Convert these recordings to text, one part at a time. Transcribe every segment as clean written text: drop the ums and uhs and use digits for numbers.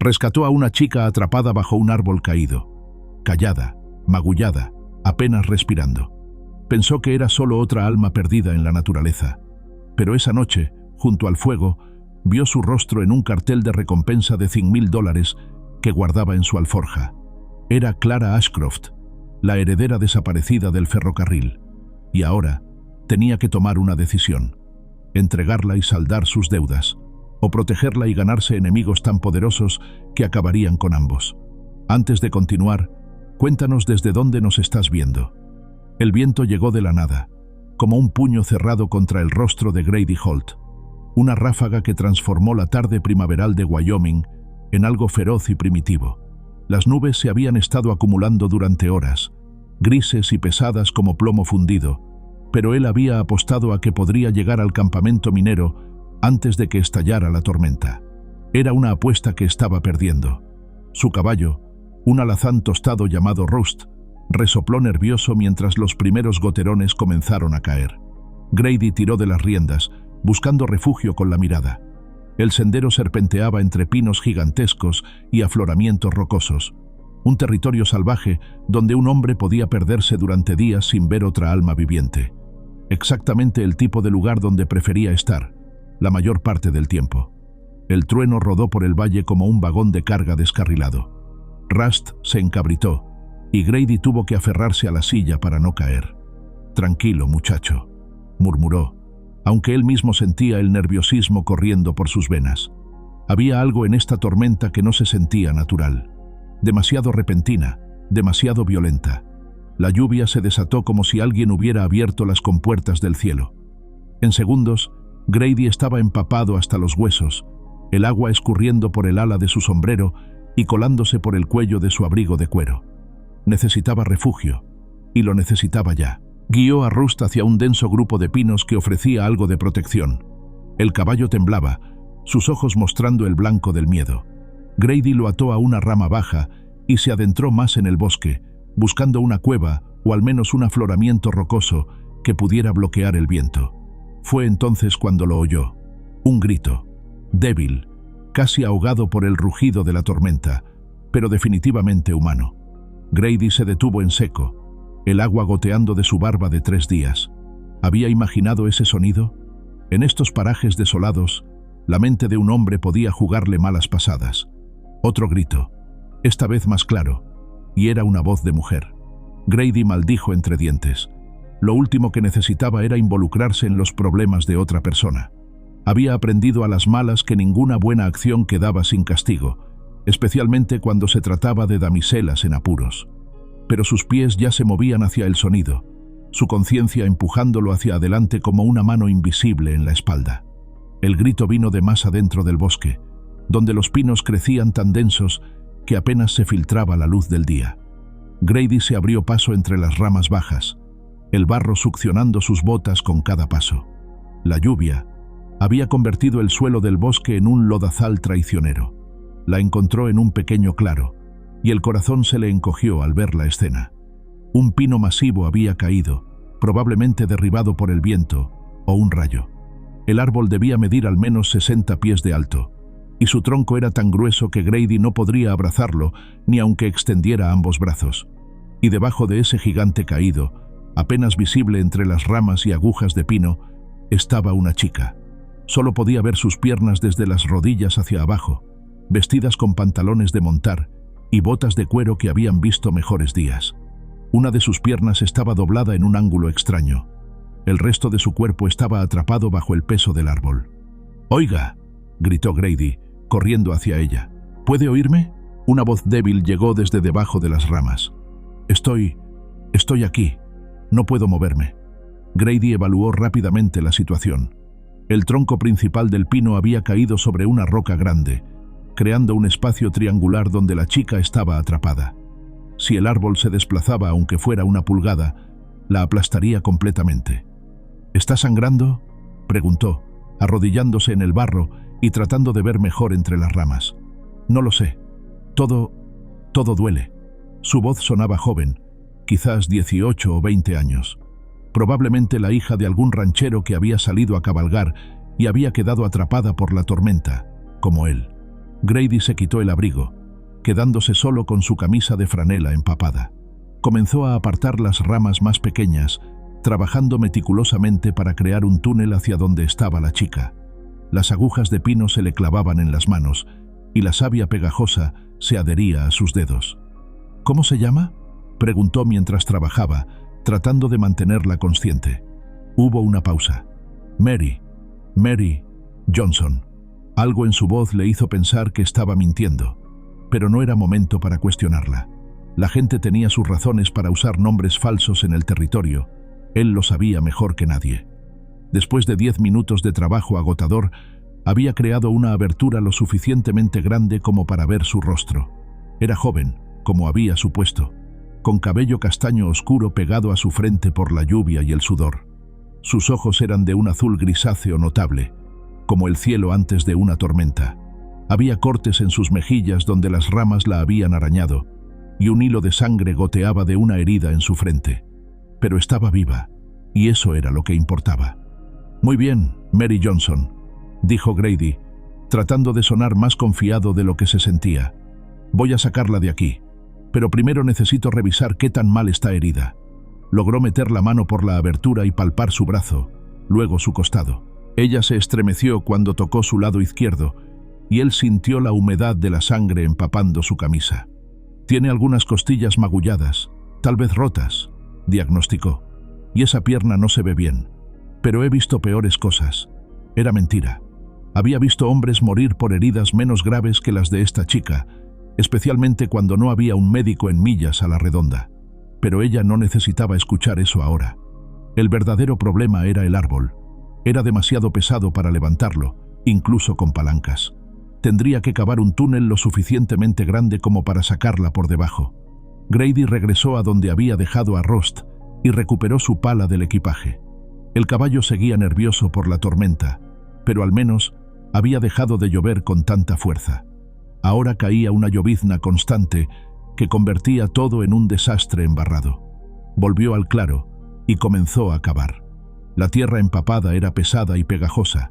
Rescató a una chica atrapada bajo un árbol caído, callada, magullada, apenas respirando. Pensó que era solo otra alma perdida en la naturaleza. Pero esa noche, junto al fuego, vio su rostro en un cartel de recompensa de $100,000 que guardaba en su alforja. Era Clara Ashcroft, la heredera desaparecida del ferrocarril, y ahora tenía que tomar una decisión: entregarla y saldar sus deudas, o protegerla y ganarse enemigos tan poderosos que acabarían con ambos. Antes de continuar, cuéntanos desde dónde nos estás viendo. El viento llegó de la nada, como un puño cerrado contra el rostro de Grady Holt, una ráfaga que transformó la tarde primaveral de Wyoming en algo feroz y primitivo. Las nubes se habían estado acumulando durante horas, grises y pesadas como plomo fundido, pero él había apostado a que podría llegar al campamento minero antes de que estallara la tormenta. Era una apuesta que estaba perdiendo. Su caballo, un alazán tostado llamado Rust, resopló nervioso mientras los primeros goterones comenzaron a caer. Grady tiró de las riendas, buscando refugio con la mirada. El sendero serpenteaba entre pinos gigantescos y afloramientos rocosos, un territorio salvaje donde un hombre podía perderse durante días sin ver otra alma viviente. Exactamente el tipo de lugar donde prefería estar, la mayor parte del tiempo. El trueno rodó por el valle como un vagón de carga descarrilado. Rust se encabritó, y Grady tuvo que aferrarse a la silla para no caer. «Tranquilo, muchacho», murmuró, aunque él mismo sentía el nerviosismo corriendo por sus venas. Había algo en esta tormenta que no se sentía natural. Demasiado repentina, demasiado violenta. La lluvia se desató como si alguien hubiera abierto las compuertas del cielo. En segundos, Grady estaba empapado hasta los huesos, el agua escurriendo por el ala de su sombrero y colándose por el cuello de su abrigo de cuero. Necesitaba refugio, y lo necesitaba ya. Guió a Rust hacia un denso grupo de pinos que ofrecía algo de protección. El caballo temblaba, sus ojos mostrando el blanco del miedo. Grady lo ató a una rama baja y se adentró más en el bosque, buscando una cueva o al menos un afloramiento rocoso que pudiera bloquear el viento. Fue entonces cuando lo oyó. Un grito, débil, casi ahogado por el rugido de la tormenta, pero definitivamente humano. Grady se detuvo en seco, el agua goteando de su barba de 3 días. ¿Había imaginado ese sonido? En estos parajes desolados, la mente de un hombre podía jugarle malas pasadas. Otro grito, esta vez más claro, y era una voz de mujer. Grady maldijo entre dientes. Lo último que necesitaba era involucrarse en los problemas de otra persona. Había aprendido a las malas que ninguna buena acción quedaba sin castigo, especialmente cuando se trataba de damiselas en apuros. Pero sus pies ya se movían hacia el sonido, su conciencia empujándolo hacia adelante como una mano invisible en la espalda. El grito vino de más adentro del bosque, donde los pinos crecían tan densos que apenas se filtraba la luz del día. Grady se abrió paso entre las ramas bajas, el barro succionando sus botas con cada paso. La lluvia había convertido el suelo del bosque en un lodazal traicionero. La encontró en un pequeño claro, y el corazón se le encogió al ver la escena. Un pino masivo había caído, probablemente derribado por el viento o un rayo. El árbol debía medir al menos 60 pies de alto, y su tronco era tan grueso que Grady no podría abrazarlo ni aunque extendiera ambos brazos. Y debajo de ese gigante caído, apenas visible entre las ramas y agujas de pino, estaba una chica. Solo podía ver sus piernas desde las rodillas hacia abajo, vestidas con pantalones de montar y botas de cuero que habían visto mejores días. Una de sus piernas estaba doblada en un ángulo extraño. El resto de su cuerpo estaba atrapado bajo el peso del árbol. «¡Oiga!», gritó Grady, corriendo hacia ella. «¿Puede oírme?». Una voz débil llegó desde debajo de las ramas. Estoy aquí. No puedo moverme». Grady evaluó rápidamente la situación. El tronco principal del pino había caído sobre una roca grande, creando un espacio triangular donde la chica estaba atrapada. Si el árbol se desplazaba aunque fuera una pulgada, la aplastaría completamente. «¿Está sangrando?», preguntó, arrodillándose en el barro y tratando de ver mejor entre las ramas. «No lo sé. Todo duele». Su voz sonaba joven, quizás 18 o 20 años. Probablemente la hija de algún ranchero que había salido a cabalgar y había quedado atrapada por la tormenta, como él. Grady se quitó el abrigo, quedándose solo con su camisa de franela empapada. Comenzó a apartar las ramas más pequeñas, trabajando meticulosamente para crear un túnel hacia donde estaba la chica. Las agujas de pino se le clavaban en las manos y la savia pegajosa se adhería a sus dedos. «¿Cómo se llama?», preguntó mientras trabajaba, tratando de mantenerla consciente. Hubo una pausa. «Mary Johnson». Algo en su voz le hizo pensar que estaba mintiendo, pero no era momento para cuestionarla. La gente tenía sus razones para usar nombres falsos en el territorio. Él lo sabía mejor que nadie. Después de 10 minutos de trabajo agotador, había creado una abertura lo suficientemente grande como para ver su rostro. Era joven, como había supuesto, con cabello castaño oscuro pegado a su frente por la lluvia y el sudor. Sus ojos eran de un azul grisáceo notable, como el cielo antes de una tormenta. Había cortes en sus mejillas donde las ramas la habían arañado, y un hilo de sangre goteaba de una herida en su frente. Pero estaba viva, y eso era lo que importaba. «Muy bien, Mary Johnson», dijo Grady, tratando de sonar más confiado de lo que se sentía. «Voy a sacarla de aquí, pero primero necesito revisar qué tan mal está herida». Logró meter la mano por la abertura y palpar su brazo, luego su costado. Ella se estremeció cuando tocó su lado izquierdo, y él sintió la humedad de la sangre empapando su camisa. «Tiene algunas costillas magulladas, tal vez rotas», diagnosticó, «y esa pierna no se ve bien. Pero he visto peores cosas». Era mentira. Había visto hombres morir por heridas menos graves que las de esta chica, especialmente cuando no había un médico en millas a la redonda. Pero ella no necesitaba escuchar eso ahora. El verdadero problema era el árbol. Era demasiado pesado para levantarlo, incluso con palancas. Tendría que cavar un túnel lo suficientemente grande como para sacarla por debajo. Grady regresó a donde había dejado a Rost y recuperó su pala del equipaje. El caballo seguía nervioso por la tormenta, pero al menos había dejado de llover con tanta fuerza. Ahora caía una llovizna constante que convertía todo en un desastre embarrado. Volvió al claro y comenzó a cavar. La tierra empapada era pesada y pegajosa,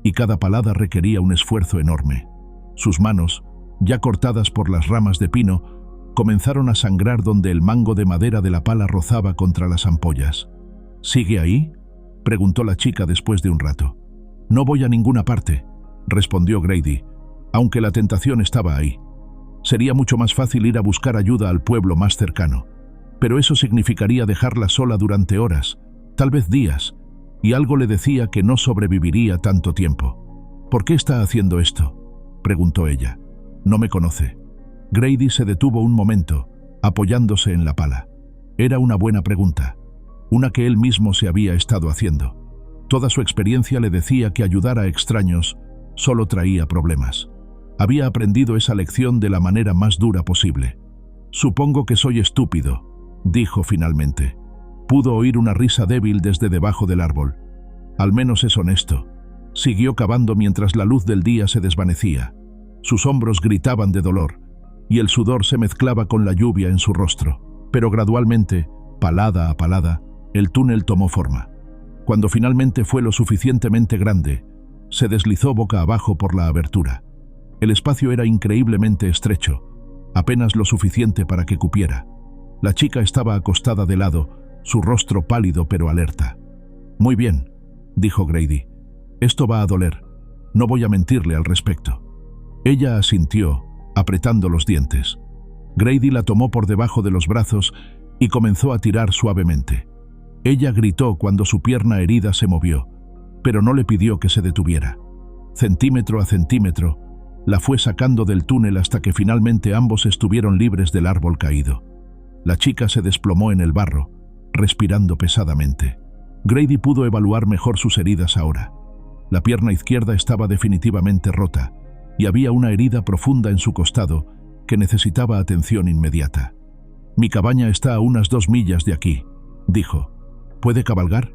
y cada palada requería un esfuerzo enorme. Sus manos, ya cortadas por las ramas de pino, comenzaron a sangrar donde el mango de madera de la pala rozaba contra las ampollas. «¿Sigue ahí?», preguntó la chica después de un rato. «No voy a ninguna parte», respondió Grady, aunque la tentación estaba ahí. Sería mucho más fácil ir a buscar ayuda al pueblo más cercano, pero eso significaría dejarla sola durante horas, tal vez días, y algo le decía que no sobreviviría tanto tiempo. «¿Por qué está haciendo esto?», preguntó ella. «No me conoce». Grady se detuvo un momento, apoyándose en la pala. Era una buena pregunta, una que él mismo se había estado haciendo. Toda su experiencia le decía que ayudar a extraños solo traía problemas. Había aprendido esa lección de la manera más dura posible. «Supongo que soy estúpido», dijo finalmente. Pudo oír una risa débil desde debajo del árbol. «Al menos es honesto». Siguió cavando mientras la luz del día se desvanecía. Sus hombros gritaban de dolor, y el sudor se mezclaba con la lluvia en su rostro. Pero gradualmente, palada a palada, el túnel tomó forma. Cuando finalmente fue lo suficientemente grande, se deslizó boca abajo por la abertura. El espacio era increíblemente estrecho, apenas lo suficiente para que cupiera. La chica estaba acostada de lado, su rostro pálido pero alerta. «Muy bien», dijo Grady. «Esto va a doler. No voy a mentirle al respecto». Ella asintió, apretando los dientes. Grady la tomó por debajo de los brazos y comenzó a tirar suavemente. Ella gritó cuando su pierna herida se movió, pero no le pidió que se detuviera. Centímetro a centímetro, la fue sacando del túnel hasta que finalmente ambos estuvieron libres del árbol caído. La chica se desplomó en el barro, respirando pesadamente. Grady pudo evaluar mejor sus heridas ahora. La pierna izquierda estaba definitivamente rota, y había una herida profunda en su costado que necesitaba atención inmediata. «Mi cabaña está a unas 2 millas de aquí», dijo. «¿Puede cabalgar?».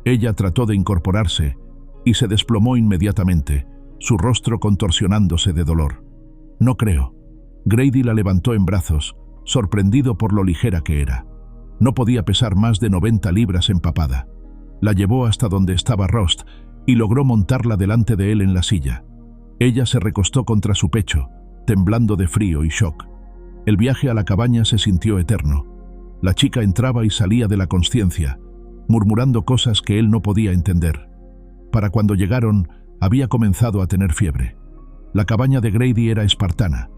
Ella trató de incorporarse y se desplomó inmediatamente, su rostro contorsionándose de dolor. «No creo». Grady la levantó en brazos, sorprendido por lo ligera que era. No podía pesar más de 90 libras empapada. La llevó hasta donde estaba Rost y logró montarla delante de él en la silla. Ella se recostó contra su pecho, temblando de frío y shock. El viaje a la cabaña se sintió eterno. La chica entraba y salía de la consciencia, murmurando cosas que él no podía entender. Para cuando llegaron, había comenzado a tener fiebre. La cabaña de Grady era espartana.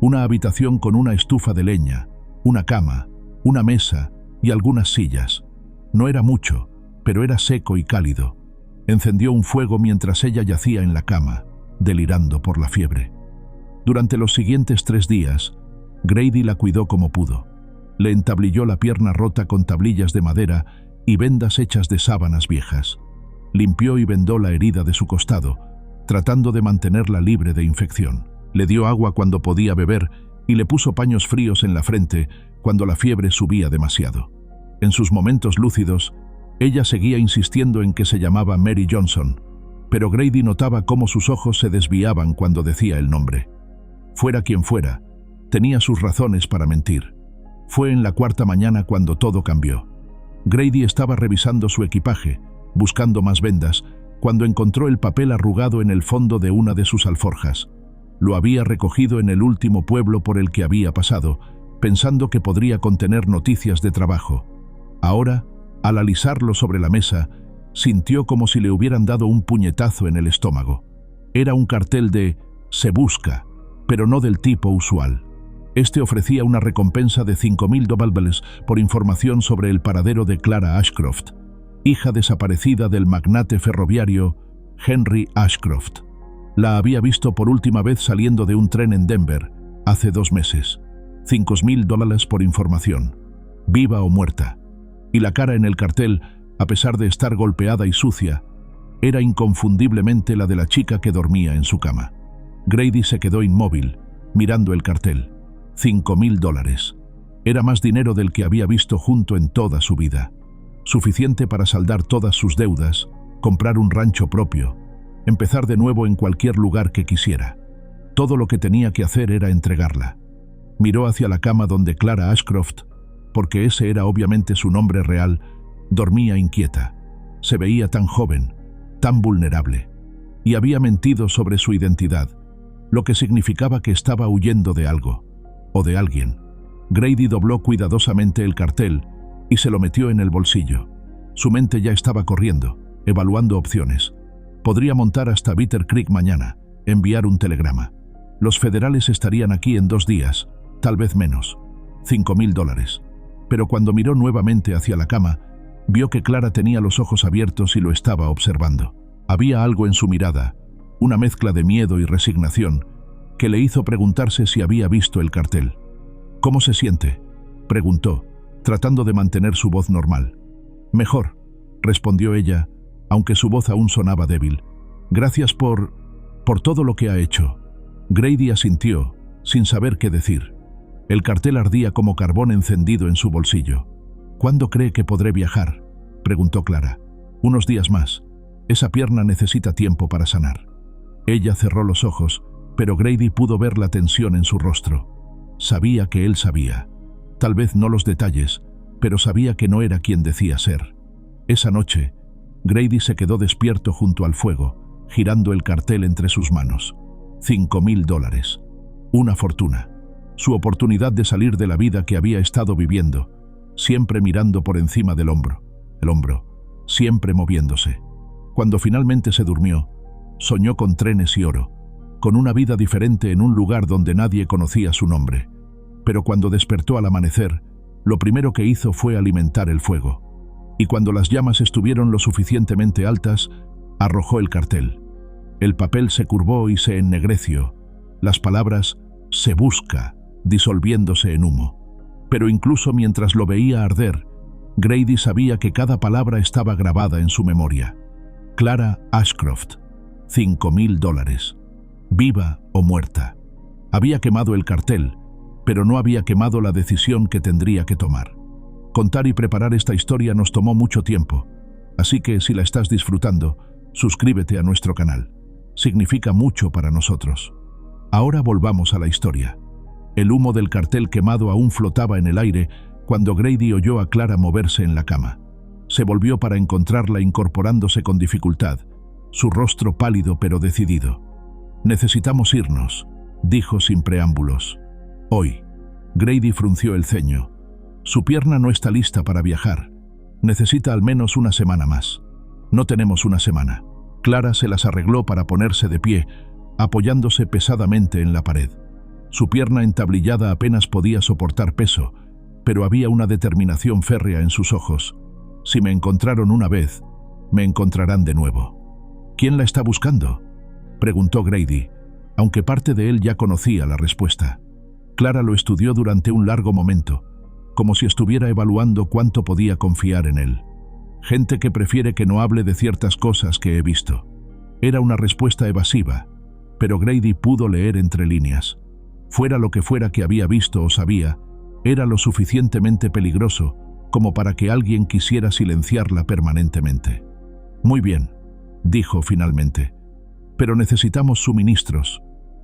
Una habitación con una estufa de leña, una cama, una mesa y algunas sillas. No era mucho, pero era seco y cálido. Encendió un fuego mientras ella yacía en la cama, delirando por la fiebre. Durante los siguientes 3 días, Grady la cuidó como pudo. Le entablilló la pierna rota con tablillas de madera y vendas hechas de sábanas viejas. Limpió y vendó la herida de su costado, tratando de mantenerla libre de infección. Le dio agua cuando podía beber y le puso paños fríos en la frente cuando la fiebre subía demasiado. En sus momentos lúcidos, ella seguía insistiendo en que se llamaba Mary Johnson, pero Grady notaba cómo sus ojos se desviaban cuando decía el nombre. Fuera quien fuera, tenía sus razones para mentir. Fue en la 4ª mañana cuando todo cambió. Grady estaba revisando su equipaje, buscando más vendas, cuando encontró el papel arrugado en el fondo de una de sus alforjas. Lo había recogido en el último pueblo por el que había pasado, pensando que podría contener noticias de trabajo. Ahora, al alisarlo sobre la mesa, sintió como si le hubieran dado un puñetazo en el estómago. Era un cartel de «Se busca», pero no del tipo usual. Este ofrecía una recompensa de $5,000 por información sobre el paradero de Clara Ashcroft, hija desaparecida del magnate ferroviario Henry Ashcroft. La había visto por última vez saliendo de un tren en Denver, hace 2 meses. $5,000 por información, viva o muerta. Y la cara en el cartel, a pesar de estar golpeada y sucia, era inconfundiblemente la de la chica que dormía en su cama. Grady se quedó inmóvil, mirando el cartel. $5,000. Era más dinero del que había visto junto en toda su vida. Suficiente para saldar todas sus deudas, comprar un rancho propio, empezar de nuevo en cualquier lugar que quisiera. Todo lo que tenía que hacer era entregarla. Miró hacia la cama donde Clara Ashcroft, porque ese era obviamente su nombre real, dormía inquieta. Se veía tan joven, tan vulnerable, y había mentido sobre su identidad, lo que significaba que estaba huyendo de algo, o de alguien. Grady dobló cuidadosamente el cartel y se lo metió en el bolsillo. Su mente ya estaba corriendo, evaluando opciones. Podría montar hasta Bitter Creek mañana, enviar un telegrama. Los federales estarían aquí en 2 días, tal vez menos. $5,000. Pero cuando miró nuevamente hacia la cama, vio que Clara tenía los ojos abiertos y lo estaba observando. Había algo en su mirada, una mezcla de miedo y resignación, que le hizo preguntarse si había visto el cartel. «¿Cómo se siente?», preguntó, tratando de mantener su voz normal. «Mejor», respondió ella, aunque su voz aún sonaba débil. «Gracias por todo lo que ha hecho». Grady asintió, sin saber qué decir. El cartel ardía como carbón encendido en su bolsillo. «¿Cuándo cree que podré viajar?», preguntó Clara. «Unos días más. Esa pierna necesita tiempo para sanar». Ella cerró los ojos, pero Grady pudo ver la tensión en su rostro. Sabía que él sabía. Tal vez no los detalles, pero sabía que no era quien decía ser. Esa noche, Grady se quedó despierto junto al fuego, girando el cartel entre sus manos. $5,000. Una fortuna. Su oportunidad de salir de la vida que había estado viviendo, siempre mirando por encima del hombro. El hombro, siempre moviéndose. Cuando finalmente se durmió, soñó con trenes y oro, con una vida diferente en un lugar donde nadie conocía su nombre. Pero cuando despertó al amanecer, lo primero que hizo fue alimentar el fuego. Y cuando las llamas estuvieron lo suficientemente altas, arrojó el cartel. El papel se curvó y se ennegreció. Las palabras «se busca» disolviéndose en humo. Pero incluso mientras lo veía arder, Grady sabía que cada palabra estaba grabada en su memoria. Clara Ashcroft. $5,000. Viva o muerta. Había quemado el cartel, pero no había quemado la decisión que tendría que tomar. Contar y preparar esta historia nos tomó mucho tiempo, así que si la estás disfrutando, suscríbete a nuestro canal. Significa mucho para nosotros. Ahora volvamos a la historia. El humo del cartel quemado aún flotaba en el aire cuando Grady oyó a Clara moverse en la cama. Se volvió para encontrarla incorporándose con dificultad, su rostro pálido pero decidido. «Necesitamos irnos», dijo sin preámbulos. Hoy. Grady frunció el ceño. Su pierna no está lista para viajar. Necesita al menos una semana más. No tenemos una semana. Clara se las arregló para ponerse de pie, apoyándose pesadamente en la pared. Su pierna entablillada apenas podía soportar peso, pero había una determinación férrea en sus ojos. Si me encontraron una vez, me encontrarán de nuevo. ¿Quién la está buscando?, preguntó Grady, aunque parte de él ya conocía la respuesta. Clara lo estudió durante un largo momento, como si estuviera evaluando cuánto podía confiar en él. Gente que prefiere que no hable de ciertas cosas que he visto. Era una respuesta evasiva, pero Grady pudo leer entre líneas. Fuera lo que fuera que había visto o sabía, era lo suficientemente peligroso como para que alguien quisiera silenciarla permanentemente. Muy bien, dijo finalmente, pero necesitamos suministros,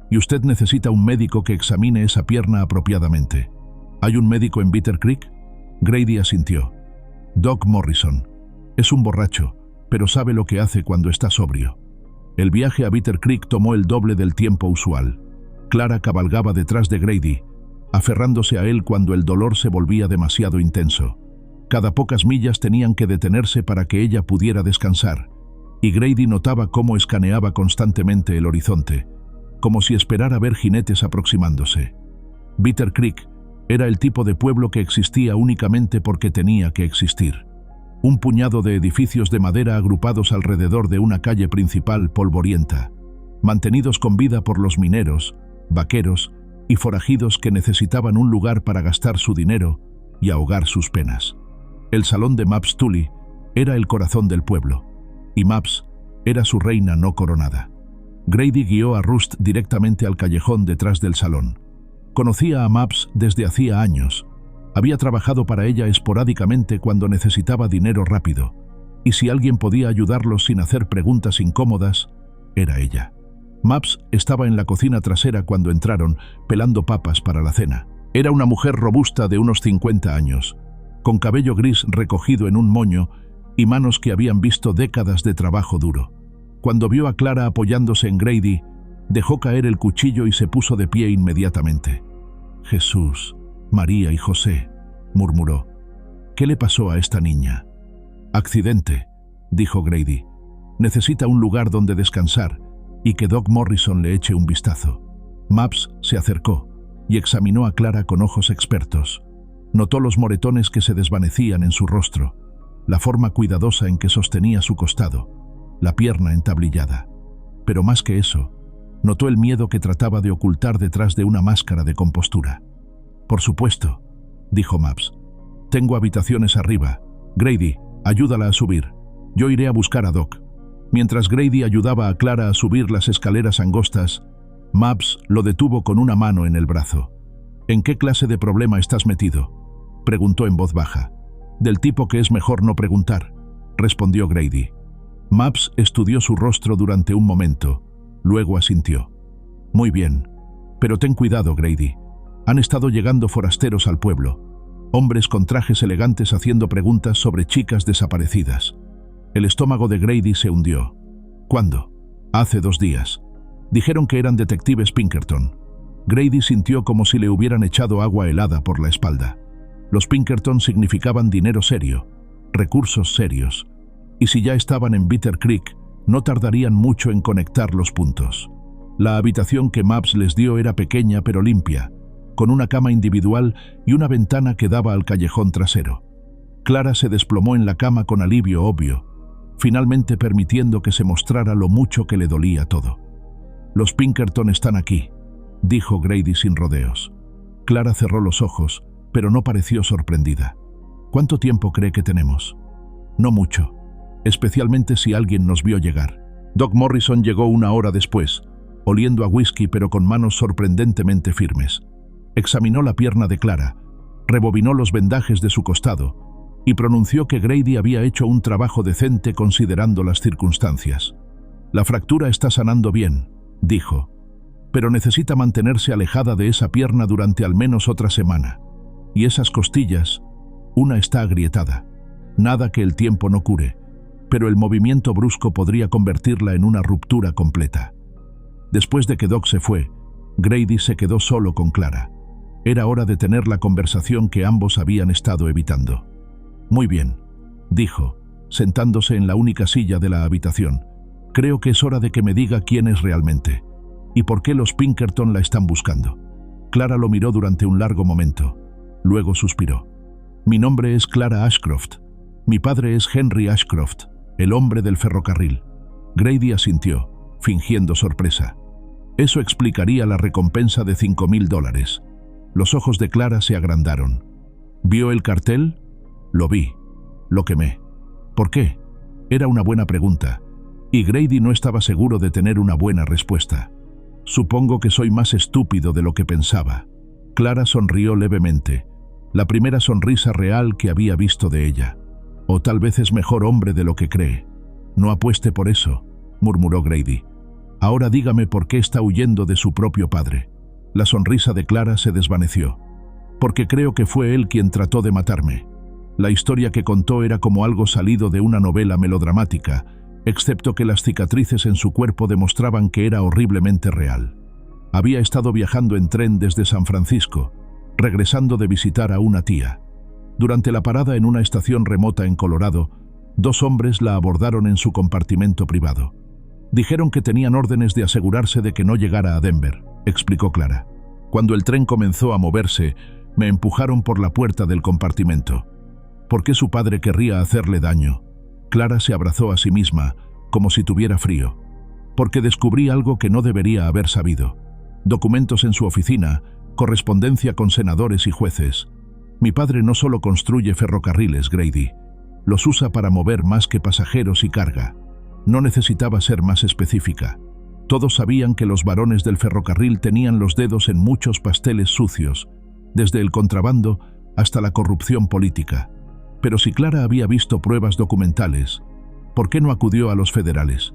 y usted necesita un médico que examine esa pierna apropiadamente. ¿Hay un médico en Bitter Creek? Grady asintió. Doc Morrison. Es un borracho, pero sabe lo que hace cuando está sobrio. El viaje a Bitter Creek tomó el doble del tiempo usual. Clara cabalgaba detrás de Grady, aferrándose a él cuando el dolor se volvía demasiado intenso. Cada pocas millas tenían que detenerse para que ella pudiera descansar, y Grady notaba cómo escaneaba constantemente el horizonte, como si esperara ver jinetes aproximándose. Bitter Creek era el tipo de pueblo que existía únicamente porque tenía que existir. Un puñado de edificios de madera agrupados alrededor de una calle principal polvorienta, mantenidos con vida por los mineros, vaqueros y forajidos que necesitaban un lugar para gastar su dinero y ahogar sus penas. El salón de Mabs Tully era el corazón del pueblo, y Mabs era su reina no coronada. Grady guió a Rust directamente al callejón detrás del salón. Conocía a Mabs desde hacía años. Había trabajado para ella esporádicamente cuando necesitaba dinero rápido, y si alguien podía ayudarlos sin hacer preguntas incómodas, era ella. Mabs estaba en la cocina trasera cuando entraron, pelando papas para la cena. Era una mujer robusta de unos 50 años, con cabello gris recogido en un moño y manos que habían visto décadas de trabajo duro. Cuando vio a Clara apoyándose en Grady, dejó caer el cuchillo y se puso de pie inmediatamente. «Jesús, María y José», murmuró. «¿Qué le pasó a esta niña?» «Accidente», dijo Grady. «Necesita un lugar donde descansar y que Doc Morrison le eche un vistazo». Mabs se acercó y examinó a Clara con ojos expertos. Notó los moretones que se desvanecían en su rostro, la forma cuidadosa en que sostenía su costado, la pierna entablillada. Pero más que eso, notó el miedo que trataba de ocultar detrás de una máscara de compostura. «Por supuesto», dijo Mabs. «Tengo habitaciones arriba. Grady, ayúdala a subir. Yo iré a buscar a Doc». Mientras Grady ayudaba a Clara a subir las escaleras angostas, Mabs lo detuvo con una mano en el brazo. «¿En qué clase de problema estás metido?», preguntó en voz baja. «Del tipo que es mejor no preguntar», respondió Grady. Mabs estudió su rostro durante un momento, luego asintió. «Muy bien, pero ten cuidado, Grady. Han estado llegando forasteros al pueblo, hombres con trajes elegantes haciendo preguntas sobre chicas desaparecidas». El estómago de Grady se hundió. «¿Cuándo?» «Hace 2 días. Dijeron que eran detectives Pinkerton». Grady sintió como si le hubieran echado agua helada por la espalda. Los Pinkerton significaban dinero serio, recursos serios, y si ya estaban en Bitter Creek, no tardarían mucho en conectar los puntos. La habitación que Mabs les dio era pequeña pero limpia, con una cama individual y una ventana que daba al callejón trasero. Clara se desplomó en la cama con alivio obvio, finalmente permitiendo que se mostrara lo mucho que le dolía todo. «Los Pinkerton están aquí», dijo Grady sin rodeos. Clara cerró los ojos, pero no pareció sorprendida. «¿Cuánto tiempo cree que tenemos?» «No mucho, especialmente si alguien nos vio llegar». Doc Morrison llegó 1 hora después, oliendo a whisky pero con manos sorprendentemente firmes. Examinó la pierna de Clara, rebobinó los vendajes de su costado y pronunció que Grady había hecho un trabajo decente considerando las circunstancias. «La fractura está sanando bien», dijo, «pero necesita mantenerse alejada de esa pierna durante al menos otra semana. Y esas costillas, una está agrietada. Nada que el tiempo no cure, pero el movimiento brusco podría convertirla en una ruptura completa». Después de que Doc se fue, Grady se quedó solo con Clara. Era hora de tener la conversación que ambos habían estado evitando. «Muy bien», dijo, sentándose en la única silla de la habitación. «Creo que es hora de que me diga quién es realmente. ¿Y por qué los Pinkerton la están buscando?» Clara lo miró durante un largo momento. Luego suspiró. «Mi nombre es Clara Ashcroft. Mi padre es Henry Ashcroft, el hombre del ferrocarril». Grady asintió, fingiendo sorpresa. Eso explicaría la recompensa de $5.000. Los ojos de Clara se agrandaron. «¿Vio el cartel?» «Lo vi. Lo quemé». «¿Por qué?» Era una buena pregunta, y Grady no estaba seguro de tener una buena respuesta. «Supongo que soy más estúpido de lo que pensaba». Clara sonrió levemente, la primera sonrisa real que había visto de ella. «O tal vez es mejor hombre de lo que cree». «No apueste por eso», murmuró Grady. «Ahora dígame por qué está huyendo de su propio padre». La sonrisa de Clara se desvaneció. «Porque creo que fue él quien trató de matarme». La historia que contó era como algo salido de una novela melodramática, excepto que las cicatrices en su cuerpo demostraban que era horriblemente real. Había estado viajando en tren desde San Francisco, regresando de visitar a una tía. Durante la parada en una estación remota en Colorado, 2 hombres la abordaron en su compartimento privado. «Dijeron que tenían órdenes de asegurarse de que no llegara a Denver», explicó Clara. «Cuando el tren comenzó a moverse, me empujaron por la puerta del compartimento. ¿Por qué su padre querría hacerle daño?» Clara se abrazó a sí misma, como si tuviera frío. «Porque descubrí algo que no debería haber sabido. Documentos en su oficina, correspondencia con senadores y jueces. Mi padre no solo construye ferrocarriles, Grady. Los usa para mover más que pasajeros y carga». No necesitaba ser más específica. Todos sabían que los varones del ferrocarril tenían los dedos en muchos pasteles sucios, desde el contrabando hasta la corrupción política. Pero si Clara había visto pruebas documentales, ¿por qué no acudió a los federales?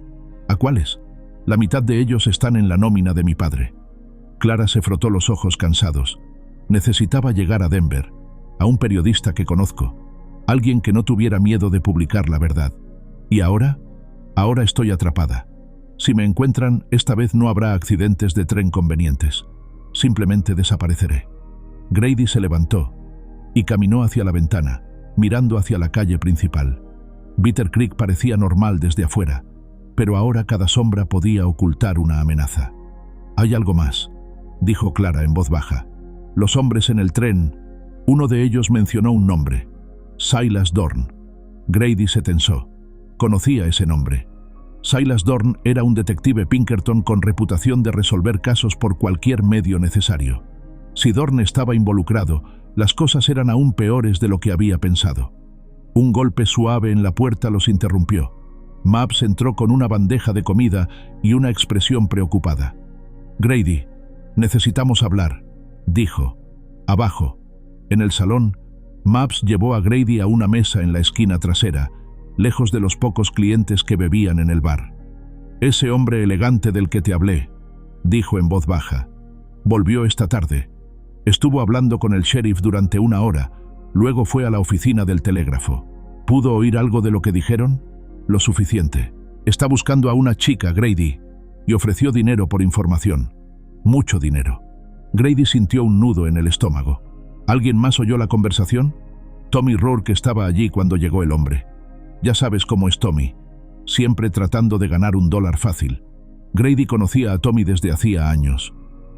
¿A cuáles? La mitad de ellos están en la nómina de mi padre. Clara se frotó los ojos cansados. Necesitaba llegar a Denver, a un periodista que conozco, alguien que no tuviera miedo de publicar la verdad. ¿Y ahora? Ahora estoy atrapada. Si me encuentran, esta vez no habrá accidentes de tren convenientes. Simplemente desapareceré». Grady se levantó y caminó hacia la ventana, mirando hacia la calle principal. Bitter Creek parecía normal desde afuera, pero ahora cada sombra podía ocultar una amenaza. «Hay algo más», dijo Clara en voz baja. «Los hombres en el tren», uno de ellos mencionó un nombre: Silas Dorn. Grady se tensó. Conocía ese nombre. Silas Dorn era un detective Pinkerton con reputación de resolver casos por cualquier medio necesario. Si Dorn estaba involucrado, las cosas eran aún peores de lo que había pensado. Un golpe suave en la puerta los interrumpió. Mabs entró con una bandeja de comida y una expresión preocupada. «Grady, necesitamos hablar», dijo. Abajo, en el salón, Mabs llevó a Grady a una mesa en la esquina trasera, lejos de los pocos clientes que bebían en el bar. «Ese hombre elegante del que te hablé», dijo en voz baja, «volvió esta tarde. Estuvo hablando con el sheriff durante 1 hora, luego fue a la oficina del telégrafo. ¿Pudo oír algo de lo que dijeron?» «Lo suficiente. Está buscando a una chica, Grady, y ofreció dinero por información. Mucho dinero». Grady sintió un nudo en el estómago. ¿Alguien más oyó la conversación? Tommy Rourke estaba allí cuando llegó el hombre. Ya sabes cómo es Tommy, siempre tratando de ganar $1 fácil. Grady conocía a Tommy desde hacía años.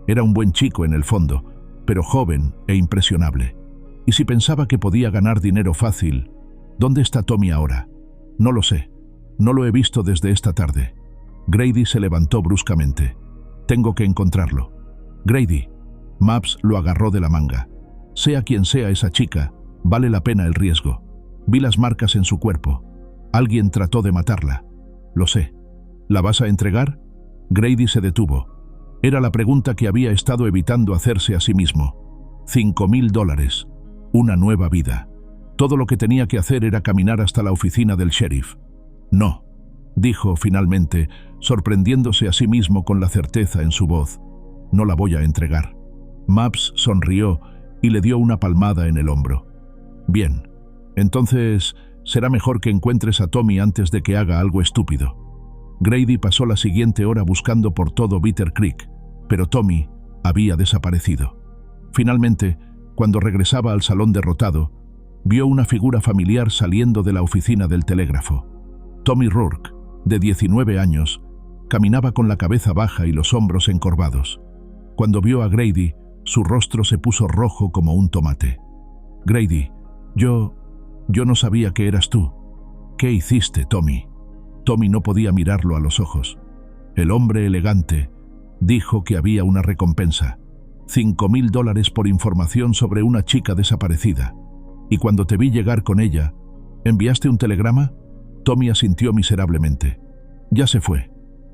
Era un buen chico en el fondo, pero joven e impresionable. Y si pensaba que podía ganar dinero fácil, ¿dónde está Tommy ahora? No lo sé. No lo he visto desde esta tarde. Grady se levantó bruscamente. Tengo que encontrarlo. Grady. Mabs lo agarró de la manga. Sea quien sea esa chica, vale la pena el riesgo. Vi las marcas en su cuerpo. Alguien trató de matarla. Lo sé. ¿La vas a entregar? Grady se detuvo. Era la pregunta que había estado evitando hacerse a sí mismo. $5.000. Una nueva vida. Todo lo que tenía que hacer era caminar hasta la oficina del sheriff. No, dijo finalmente, sorprendiéndose a sí mismo con la certeza en su voz. No la voy a entregar. Mabs sonrió y le dio una palmada en el hombro. Bien, entonces será mejor que encuentres a Tommy antes de que haga algo estúpido. Grady pasó la siguiente hora buscando por todo Bitter Creek, pero Tommy había desaparecido. Finalmente, cuando regresaba al salón derrotado, vio una figura familiar saliendo de la oficina del telégrafo. Tommy Rourke, de 19 años, caminaba con la cabeza baja y los hombros encorvados. Cuando vio a Grady, su rostro se puso rojo como un tomate. «Grady, yo no sabía que eras tú». «¿Qué hiciste, Tommy?» Tommy no podía mirarlo a los ojos. El hombre elegante dijo que había una recompensa, $5,000 por información sobre una chica desaparecida. «Y cuando te vi llegar con ella, ¿enviaste un telegrama?» Tommy asintió miserablemente. «Ya se fue.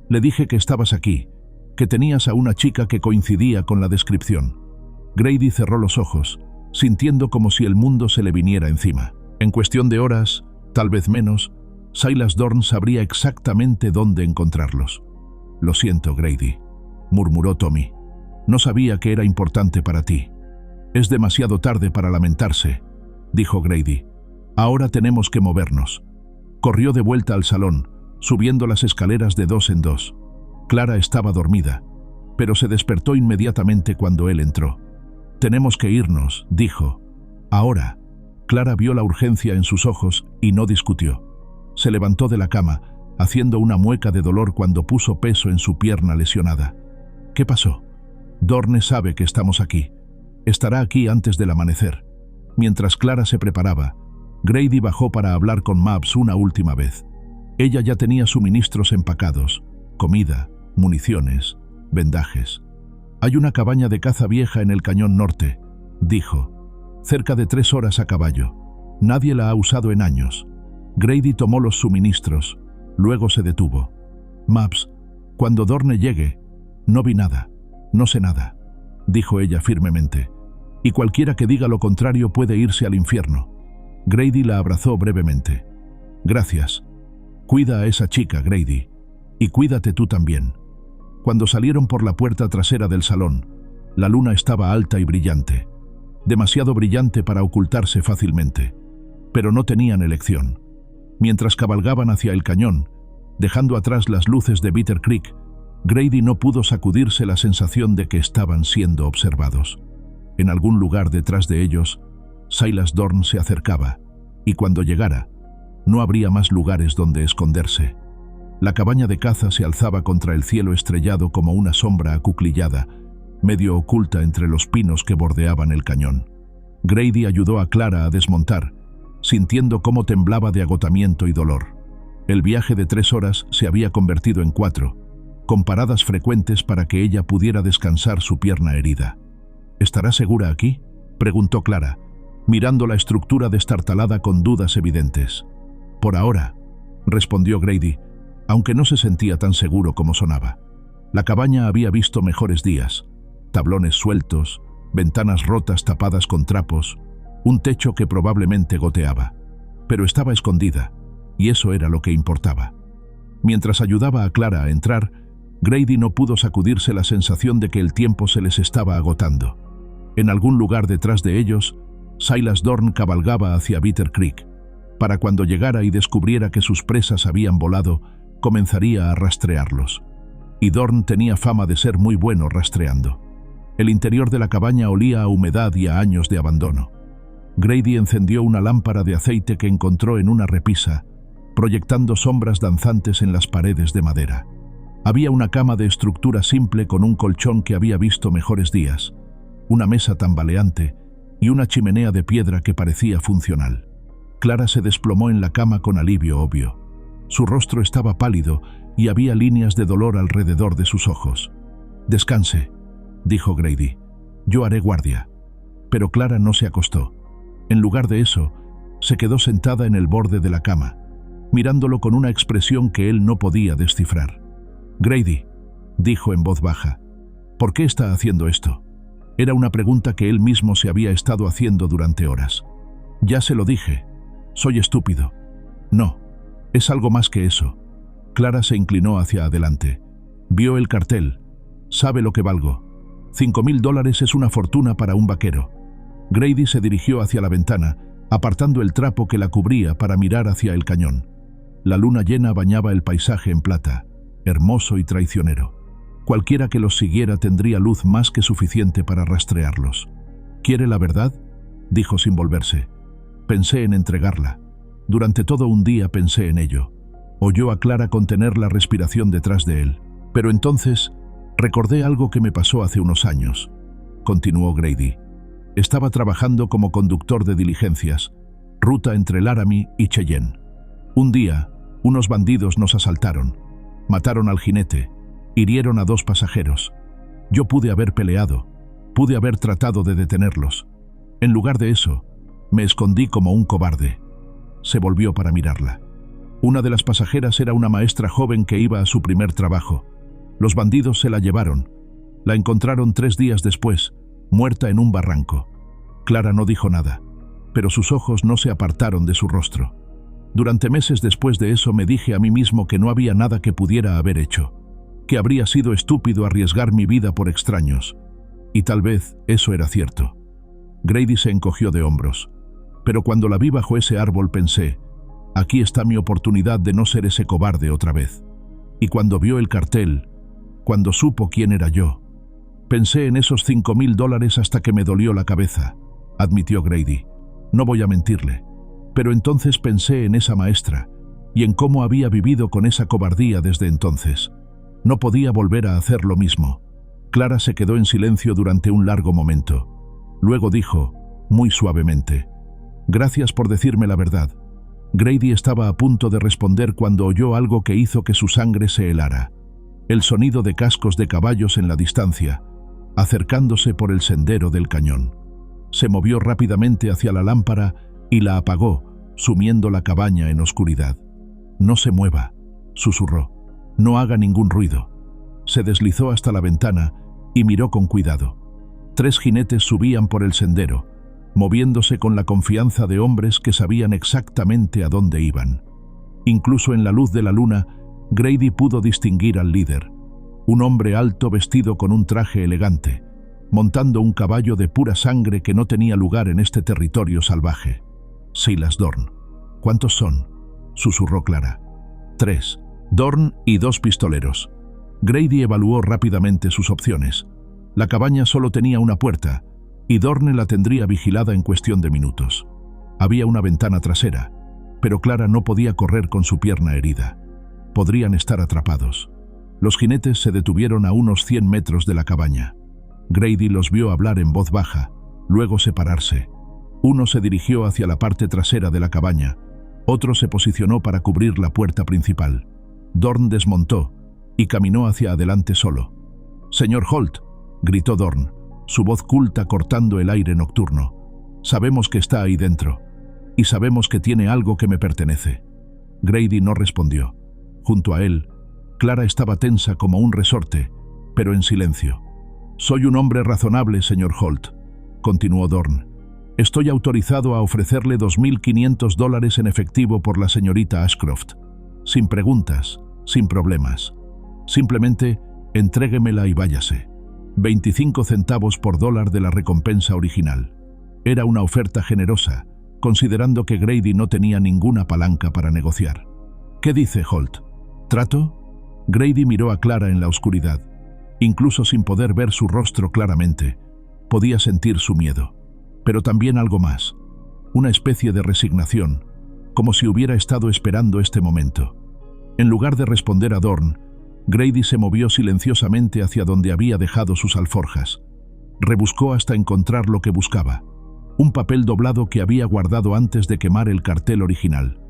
Le dije que estabas aquí, que tenías a una chica que coincidía con la descripción». Grady cerró los ojos, sintiendo como si el mundo se le viniera encima. En cuestión de horas, tal vez menos, Silas Dorn sabría exactamente dónde encontrarlos. «Lo siento, Grady», murmuró Tommy. «No sabía que era importante para ti». «Es demasiado tarde para lamentarse», dijo Grady. «Ahora tenemos que movernos». Corrió de vuelta al salón, subiendo las escaleras de 2 en 2. Clara estaba dormida, pero se despertó inmediatamente cuando él entró. «Tenemos que irnos», dijo. «Ahora». Clara vio la urgencia en sus ojos y no discutió. Se levantó de la cama, haciendo una mueca de dolor cuando puso peso en su pierna lesionada. «¿Qué pasó?» «Dorne sabe que estamos aquí. Estará aquí antes del amanecer». Mientras Clara se preparaba, Grady bajó para hablar con Mabs una última vez. Ella ya tenía suministros empacados, comida, municiones, vendajes. «Hay una cabaña de caza vieja en el cañón norte», dijo. «Cerca de 3 horas a caballo. Nadie la ha usado en años». Grady tomó los suministros, luego se detuvo. «Mabs, cuando Dorne llegue». «No vi nada, no sé nada», dijo ella firmemente. «Y cualquiera que diga lo contrario puede irse al infierno». Grady la abrazó brevemente. «Gracias. Cuida a esa chica, Grady. Y cuídate tú también». Cuando salieron por la puerta trasera del salón, la luna estaba alta y brillante. Demasiado brillante para ocultarse fácilmente. Pero no tenían elección. Mientras cabalgaban hacia el cañón, dejando atrás las luces de Bitter Creek, Grady no pudo sacudirse la sensación de que estaban siendo observados. En algún lugar detrás de ellos, Silas Dorn se acercaba, y cuando llegara, no habría más lugares donde esconderse. La cabaña de caza se alzaba contra el cielo estrellado como una sombra acuclillada, medio oculta entre los pinos que bordeaban el cañón. Grady ayudó a Clara a desmontar, sintiendo cómo temblaba de agotamiento y dolor. El viaje de 3 horas se había convertido en 4, con paradas frecuentes para que ella pudiera descansar su pierna herida. «¿Estará segura aquí?», preguntó Clara, mirando la estructura destartalada con dudas evidentes. «Por ahora», respondió Grady, aunque no se sentía tan seguro como sonaba. La cabaña había visto mejores días: tablones sueltos, ventanas rotas tapadas con trapos, un techo que probablemente goteaba. Pero estaba escondida, y eso era lo que importaba. Mientras ayudaba a Clara a entrar, Grady no pudo sacudirse la sensación de que el tiempo se les estaba agotando. En algún lugar detrás de ellos, Silas Dorn cabalgaba hacia Bitter Creek. Para cuando llegara y descubriera que sus presas habían volado, comenzaría a rastrearlos. Y Dorn tenía fama de ser muy bueno rastreando. El interior de la cabaña olía a humedad y a años de abandono. Grady encendió una lámpara de aceite que encontró en una repisa, proyectando sombras danzantes en las paredes de madera. Había una cama de estructura simple con un colchón que había visto mejores días, una mesa tambaleante y una chimenea de piedra que parecía funcional. Clara se desplomó en la cama con alivio obvio. Su rostro estaba pálido y había líneas de dolor alrededor de sus ojos. «Descanse», dijo Grady. «Yo haré guardia». Pero Clara no se acostó. En lugar de eso, se quedó sentada en el borde de la cama, mirándolo con una expresión que él no podía descifrar. «Grady», dijo en voz baja, «¿por qué está haciendo esto?». Era una pregunta que él mismo se había estado haciendo durante horas. «Ya se lo dije. Soy estúpido». «No, es algo más que eso». Clara se inclinó hacia adelante. Vio el cartel. «Sabe lo que valgo. $5,000 es una fortuna para un vaquero». Grady se dirigió hacia la ventana, apartando el trapo que la cubría para mirar hacia el cañón. La luna llena bañaba el paisaje en plata, hermoso y traicionero. Cualquiera que los siguiera tendría luz más que suficiente para rastrearlos. ¿Quiere la verdad?, dijo sin volverse. Pensé en entregarla. Durante todo un día pensé en ello. Oyó a Clara contener la respiración detrás de él. Pero entonces recordé algo que me pasó hace unos años. Continuó Grady. Estaba trabajando como conductor de diligencias, ruta entre Laramie y Cheyenne. Un día, unos bandidos nos asaltaron. Mataron al jinete, hirieron a 2 pasajeros. Yo pude haber peleado, pude haber tratado de detenerlos. En lugar de eso, me escondí como un cobarde. Se volvió para mirarla. Una de las pasajeras era una maestra joven que iba a su primer trabajo. Los bandidos se la llevaron. La encontraron 3 días después, muerta en un barranco. Clara no dijo nada, pero sus ojos no se apartaron de su rostro. Durante meses después de eso me dije a mí mismo que no había nada que pudiera haber hecho, que habría sido estúpido arriesgar mi vida por extraños. Y tal vez eso era cierto. Grady se encogió de hombros. Pero cuando la vi bajo ese árbol pensé, aquí está mi oportunidad de no ser ese cobarde otra vez. Y cuando vio el cartel, cuando supo quién era yo, pensé en esos $5,000 hasta que me dolió la cabeza, admitió Grady. No voy a mentirle. Pero entonces pensé en esa maestra y en cómo había vivido con esa cobardía desde entonces. No podía volver a hacer lo mismo. Clara se quedó en silencio durante un largo momento. Luego dijo, muy suavemente, «Gracias por decirme la verdad». Grady estaba a punto de responder cuando oyó algo que hizo que su sangre se helara. El sonido de cascos de caballos en la distancia, acercándose por el sendero del cañón. Se movió rápidamente hacia la lámpara y la apagó, sumiendo la cabaña en oscuridad. «No se mueva», susurró. «No haga ningún ruido». Se deslizó hasta la ventana y miró con cuidado. 3 jinetes subían por el sendero, moviéndose con la confianza de hombres que sabían exactamente a dónde iban. Incluso en la luz de la luna, Grady pudo distinguir al líder, un hombre alto vestido con un traje elegante, montando un caballo de pura sangre que no tenía lugar en este territorio salvaje. Silas Dorn. «¿Cuántos son?», susurró Clara. 3. Dorn y 2 pistoleros. Grady evaluó rápidamente sus opciones. La cabaña solo tenía una puerta, y Dorn la tendría vigilada en cuestión de minutos. Había una ventana trasera, pero Clara no podía correr con su pierna herida. Podrían estar atrapados. Los jinetes se detuvieron a unos 100 metros de la cabaña. Grady los vio hablar en voz baja, luego separarse. Uno se dirigió hacia la parte trasera de la cabaña, otro se posicionó para cubrir la puerta principal. Dorn desmontó y caminó hacia adelante solo. «Señor Holt», gritó Dorn, su voz culta cortando el aire nocturno. «Sabemos que está ahí dentro, y sabemos que tiene algo que me pertenece». Grady no respondió. Junto a él, Clara estaba tensa como un resorte, pero en silencio. «Soy un hombre razonable, señor Holt», continuó Dorn. «Estoy autorizado a ofrecerle $2,500 en efectivo por la señorita Ashcroft. Sin preguntas, sin problemas. Simplemente, entréguemela y váyase. 25 centavos por dólar de la recompensa original». Era una oferta generosa, considerando que Grady no tenía ninguna palanca para negociar. «¿Qué dice Holt? ¿Trato?». Grady miró a Clara en la oscuridad. Incluso sin poder ver su rostro claramente, podía sentir su miedo. Pero también algo más, una especie de resignación, como si hubiera estado esperando este momento. En lugar de responder a Dorn, Grady se movió silenciosamente hacia donde había dejado sus alforjas. Rebuscó hasta encontrar lo que buscaba. Un papel doblado que había guardado antes de quemar el cartel original.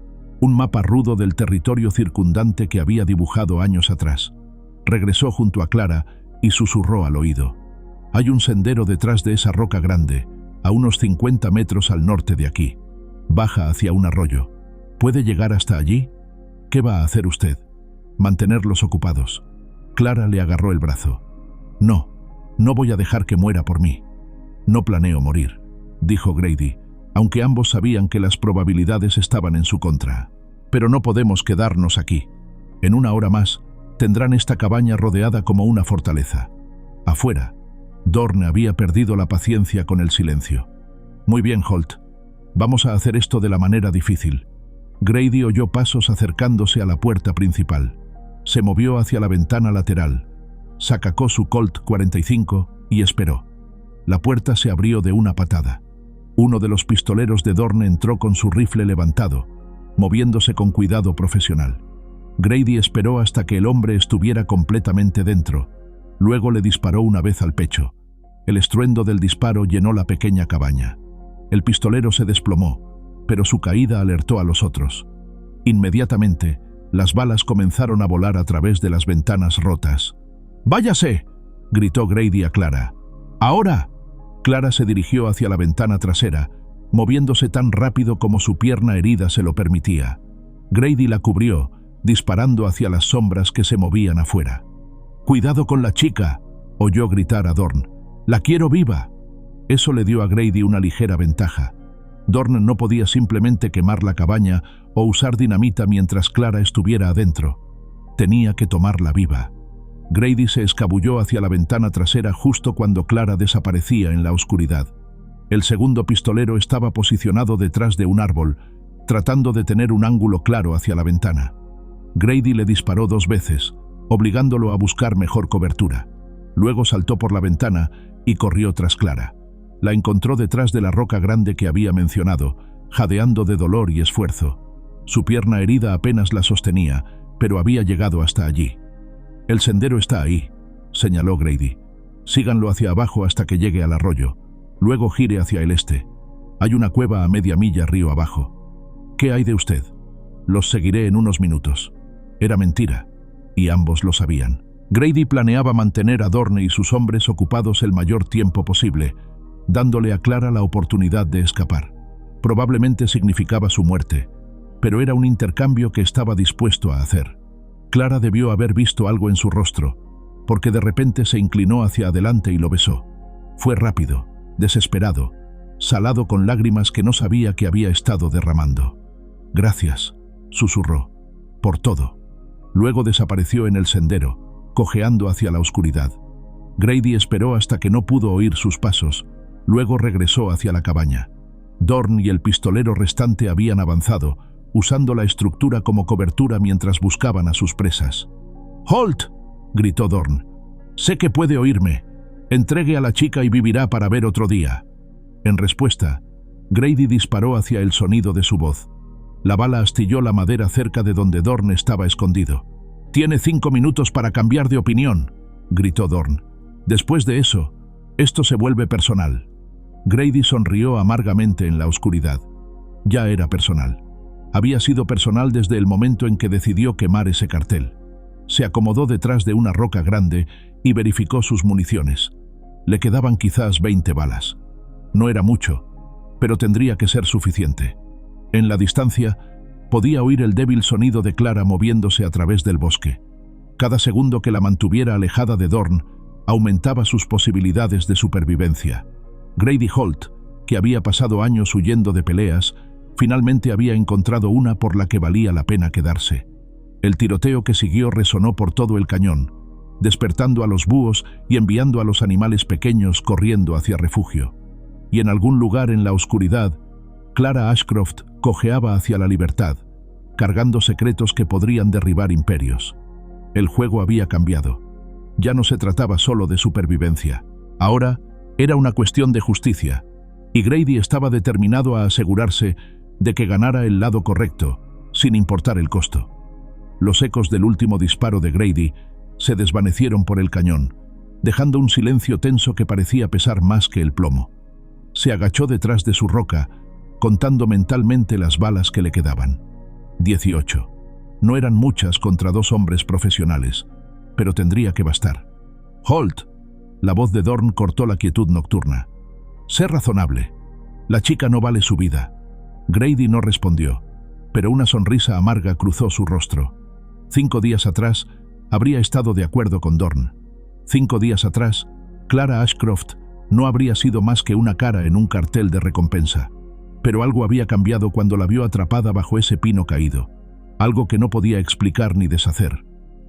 Un mapa rudo del territorio circundante que había dibujado años atrás. Regresó junto a Clara y susurró al oído. «Hay un sendero detrás de esa roca grande, a unos 50 metros al norte de aquí. Baja hacia un arroyo. ¿Puede llegar hasta allí? ¿Qué va a hacer usted?». «Mantenerlos ocupados». Clara le agarró el brazo. «No, no voy a dejar que muera por mí». «No planeo morir», dijo Grady, aunque ambos sabían que las probabilidades estaban en su contra. «Pero no podemos quedarnos aquí. En una hora más, tendrán esta cabaña rodeada como una fortaleza. Afuera». Dorn había perdido la paciencia con el silencio. «Muy bien, Holt. Vamos a hacer esto de la manera difícil». Grady oyó pasos acercándose a la puerta principal. Se movió hacia la ventana lateral. Sacó su Colt 45 y esperó. La puerta se abrió de una patada. Uno de los pistoleros de Dorn entró con su rifle levantado, moviéndose con cuidado profesional. Grady esperó hasta que el hombre estuviera completamente dentro. Luego le disparó una vez al pecho. El estruendo del disparo llenó la pequeña cabaña. El pistolero se desplomó, pero su caída alertó a los otros. Inmediatamente, las balas comenzaron a volar a través de las ventanas rotas. «¡Váyase!», gritó Grady a Clara. «¡Ahora!». Clara se dirigió hacia la ventana trasera, moviéndose tan rápido como su pierna herida se lo permitía. Grady la cubrió, disparando hacia las sombras que se movían afuera. «¡Cuidado con la chica!», oyó gritar a Dorn. «¡La quiero viva!». Eso le dio a Grady una ligera ventaja. Dorn no podía simplemente quemar la cabaña o usar dinamita mientras Clara estuviera adentro. Tenía que tomarla viva. Grady se escabulló hacia la ventana trasera justo cuando Clara desaparecía en la oscuridad. El segundo pistolero estaba posicionado detrás de un árbol, tratando de tener un ángulo claro hacia la ventana. Grady le disparó 2 veces, obligándolo a buscar mejor cobertura. Luego saltó por la ventana y corrió tras Clara. La encontró detrás de la roca grande que había mencionado, jadeando de dolor y esfuerzo. Su pierna herida apenas la sostenía, pero había llegado hasta allí. «El sendero está ahí», señaló Grady. «Síganlo hacia abajo hasta que llegue al arroyo. Luego gire hacia el este. Hay una cueva a media milla río abajo. ¿Qué hay de usted?». «Los seguiré en unos minutos». Era mentira, y ambos lo sabían. Grady planeaba mantener a Dorn y sus hombres ocupados el mayor tiempo posible, dándole a Clara la oportunidad de escapar. Probablemente significaba su muerte, pero era un intercambio que estaba dispuesto a hacer. Clara debió haber visto algo en su rostro, porque de repente se inclinó hacia adelante y lo besó. Fue rápido, desesperado, salado con lágrimas que no sabía que había estado derramando. «Gracias», susurró, «por todo». Luego desapareció en el sendero, cojeando hacia la oscuridad. Grady esperó hasta que no pudo oír sus pasos, luego regresó hacia la cabaña. Dorn y el pistolero restante habían avanzado, usando la estructura como cobertura mientras buscaban a sus presas. «¡Halt!», gritó Dorn. «Sé que puede oírme. Entregue a la chica y vivirá para ver otro día». En respuesta, Grady disparó hacia el sonido de su voz. La bala astilló la madera cerca de donde Dorn estaba escondido. «Tiene 5 minutos para cambiar de opinión», gritó Dorn. «Después de eso, esto se vuelve personal». Grady sonrió amargamente en la oscuridad. Ya era personal. Había sido personal desde el momento en que decidió quemar ese cartel. Se acomodó detrás de una roca grande y verificó sus municiones. Le quedaban quizás 20 balas. No era mucho, pero tendría que ser suficiente. En la distancia, podía oír el débil sonido de Clara moviéndose a través del bosque. Cada segundo que la mantuviera alejada de Dorn, aumentaba sus posibilidades de supervivencia. Grady Holt, que había pasado años huyendo de peleas, finalmente había encontrado una por la que valía la pena quedarse. El tiroteo que siguió resonó por todo el cañón, despertando a los búhos y enviando a los animales pequeños corriendo hacia refugio. Y en algún lugar en la oscuridad, Clara Ashcroft cojeaba hacia la libertad, cargando secretos que podrían derribar imperios. El juego había cambiado. Ya no se trataba solo de supervivencia. Ahora era una cuestión de justicia, y Grady estaba determinado a asegurarse de que ganara el lado correcto, sin importar el costo. Los ecos del último disparo de Grady se desvanecieron por el cañón, dejando un silencio tenso que parecía pesar más que el plomo. Se agachó detrás de su roca, contando mentalmente las balas que le quedaban. 18. No eran muchas contra 2 hombres profesionales, pero tendría que bastar. «Holt», la voz de Dorn cortó la quietud nocturna. «Sé razonable. La chica no vale su vida». Grady no respondió, pero una sonrisa amarga cruzó su rostro. 5 días atrás, habría estado de acuerdo con Dorn. 5 días atrás, Clara Ashcroft no habría sido más que una cara en un cartel de recompensa. Pero algo había cambiado cuando la vio atrapada bajo ese pino caído. Algo que no podía explicar ni deshacer.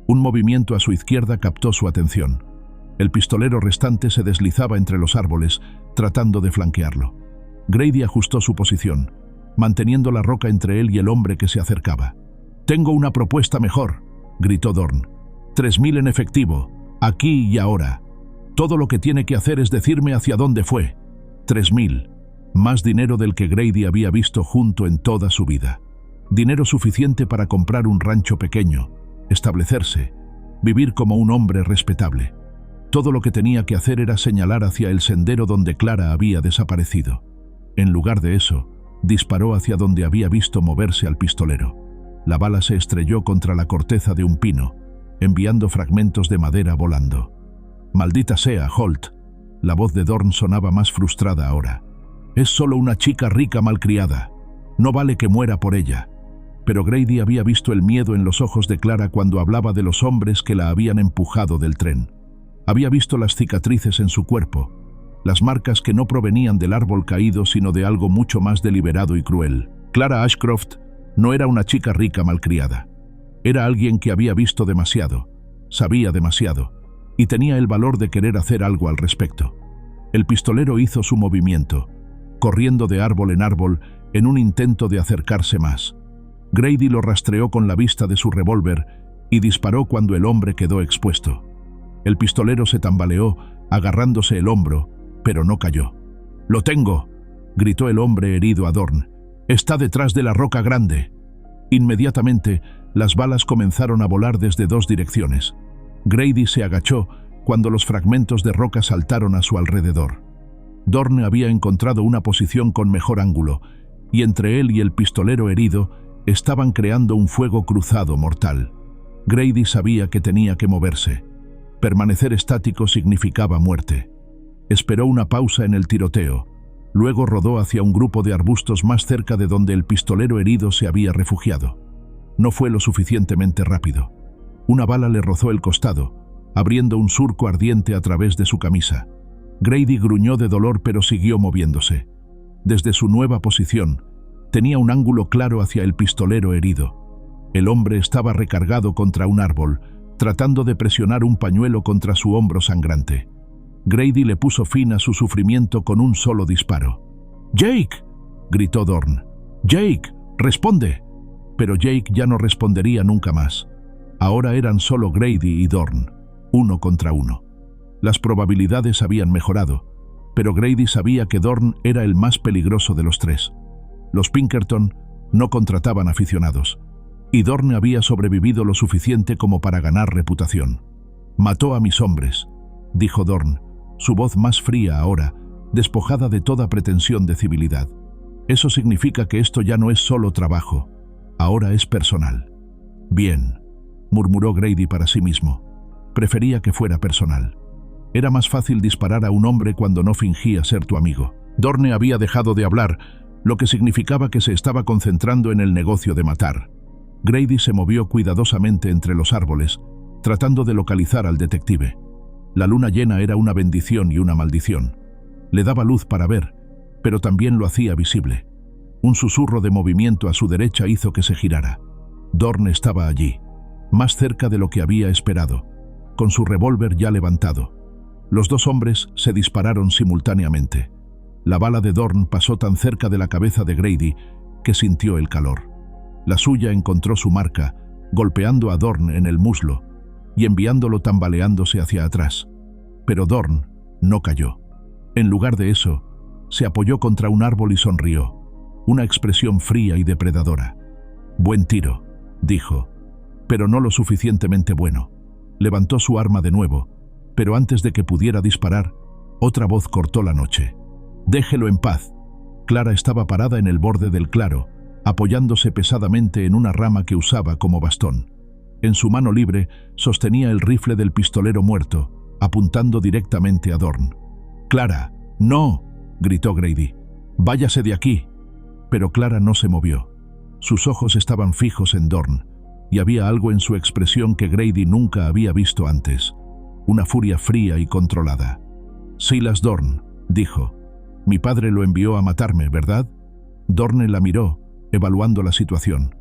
Un movimiento a su izquierda captó su atención. El pistolero restante se deslizaba entre los árboles, tratando de flanquearlo. Grady ajustó su posición, manteniendo la roca entre él y el hombre que se acercaba. «Tengo una propuesta mejor», gritó Dorn. «3.000 en efectivo. Aquí y ahora. Todo lo que tiene que hacer es decirme hacia dónde fue. 3.000. Más dinero del que Grady había visto junto en toda su vida. Dinero suficiente para comprar un rancho pequeño, establecerse, vivir como un hombre respetable. Todo lo que tenía que hacer era señalar hacia el sendero donde Clara había desaparecido. En lugar de eso, disparó hacia donde había visto moverse al pistolero. La bala se estrelló contra la corteza de un pino, enviando fragmentos de madera volando. «Maldita sea, Holt». La voz de Dorn sonaba más frustrada ahora. «Es solo una chica rica malcriada. No vale que muera por ella». Pero Grady había visto el miedo en los ojos de Clara cuando hablaba de los hombres que la habían empujado del tren. Había visto las cicatrices en su cuerpo, las marcas que no provenían del árbol caído sino de algo mucho más deliberado y cruel. Clara Ashcroft no era una chica rica malcriada. Era alguien que había visto demasiado, sabía demasiado, y tenía el valor de querer hacer algo al respecto. El pistolero hizo su movimiento, corriendo de árbol en árbol en un intento de acercarse más. Grady lo rastreó con la vista de su revólver y disparó cuando el hombre quedó expuesto. El pistolero se tambaleó, agarrándose el hombro, pero no cayó. «¡Lo tengo!», gritó el hombre herido a Dorn. «Está detrás de la roca grande». Inmediatamente, las balas comenzaron a volar desde dos direcciones. Grady se agachó cuando los fragmentos de roca saltaron a su alrededor. Dorn había encontrado una posición con mejor ángulo, y entre él y el pistolero herido estaban creando un fuego cruzado mortal. Grady sabía que tenía que moverse. Permanecer estático significaba muerte. Esperó una pausa en el tiroteo. Luego rodó hacia un grupo de arbustos más cerca de donde el pistolero herido se había refugiado. No fue lo suficientemente rápido. Una bala le rozó el costado, abriendo un surco ardiente a través de su camisa. Grady gruñó de dolor pero siguió moviéndose. Desde su nueva posición, tenía un ángulo claro hacia el pistolero herido. El hombre estaba recargado contra un árbol, tratando de presionar un pañuelo contra su hombro sangrante. Grady le puso fin a su sufrimiento con un solo disparo. «¡Jake!», gritó Dorn. «¡Jake, responde!». Pero Jake ya no respondería nunca más. Ahora eran solo Grady y Dorn, uno contra uno. Las probabilidades habían mejorado, pero Grady sabía que Dorn era el más peligroso de los tres. Los Pinkerton no contrataban aficionados, y Dorn había sobrevivido lo suficiente como para ganar reputación. «Mató a mis hombres», dijo Dorn, su voz más fría ahora, despojada de toda pretensión de civilidad. «Eso significa que esto ya no es solo trabajo, ahora es personal». «Bien», murmuró Grady para sí mismo. Prefería que fuera personal. Era más fácil disparar a un hombre cuando no fingía ser tu amigo. Dorn había dejado de hablar, lo que significaba que se estaba concentrando en el negocio de matar. Grady se movió cuidadosamente entre los árboles, tratando de localizar al detective. La luna llena era una bendición y una maldición. Le daba luz para ver, pero también lo hacía visible. Un susurro de movimiento a su derecha hizo que se girara. Dorn estaba allí, más cerca de lo que había esperado, con su revólver ya levantado. Los dos hombres se dispararon simultáneamente. La bala de Dorn pasó tan cerca de la cabeza de Grady que sintió el calor. La suya encontró su marca, golpeando a Dorn en el muslo y enviándolo tambaleándose hacia atrás. Pero Dorn no cayó. En lugar de eso, se apoyó contra un árbol y sonrió, una expresión fría y depredadora. «Buen tiro», dijo, «pero no lo suficientemente bueno». Levantó su arma de nuevo, pero antes de que pudiera disparar, otra voz cortó la noche. «Déjelo en paz». Clara estaba parada en el borde del claro, apoyándose pesadamente en una rama que usaba como bastón. En su mano libre sostenía el rifle del pistolero muerto, apuntando directamente a Dorn. «Clara, no», gritó Grady. «Váyase de aquí». Pero Clara no se movió. Sus ojos estaban fijos en Dorn, y había algo en su expresión que Grady nunca había visto antes. Una furia fría y controlada. «Silas Dorn», dijo. «Mi padre lo envió a matarme, ¿verdad?» Dorn la miró, evaluando la situación.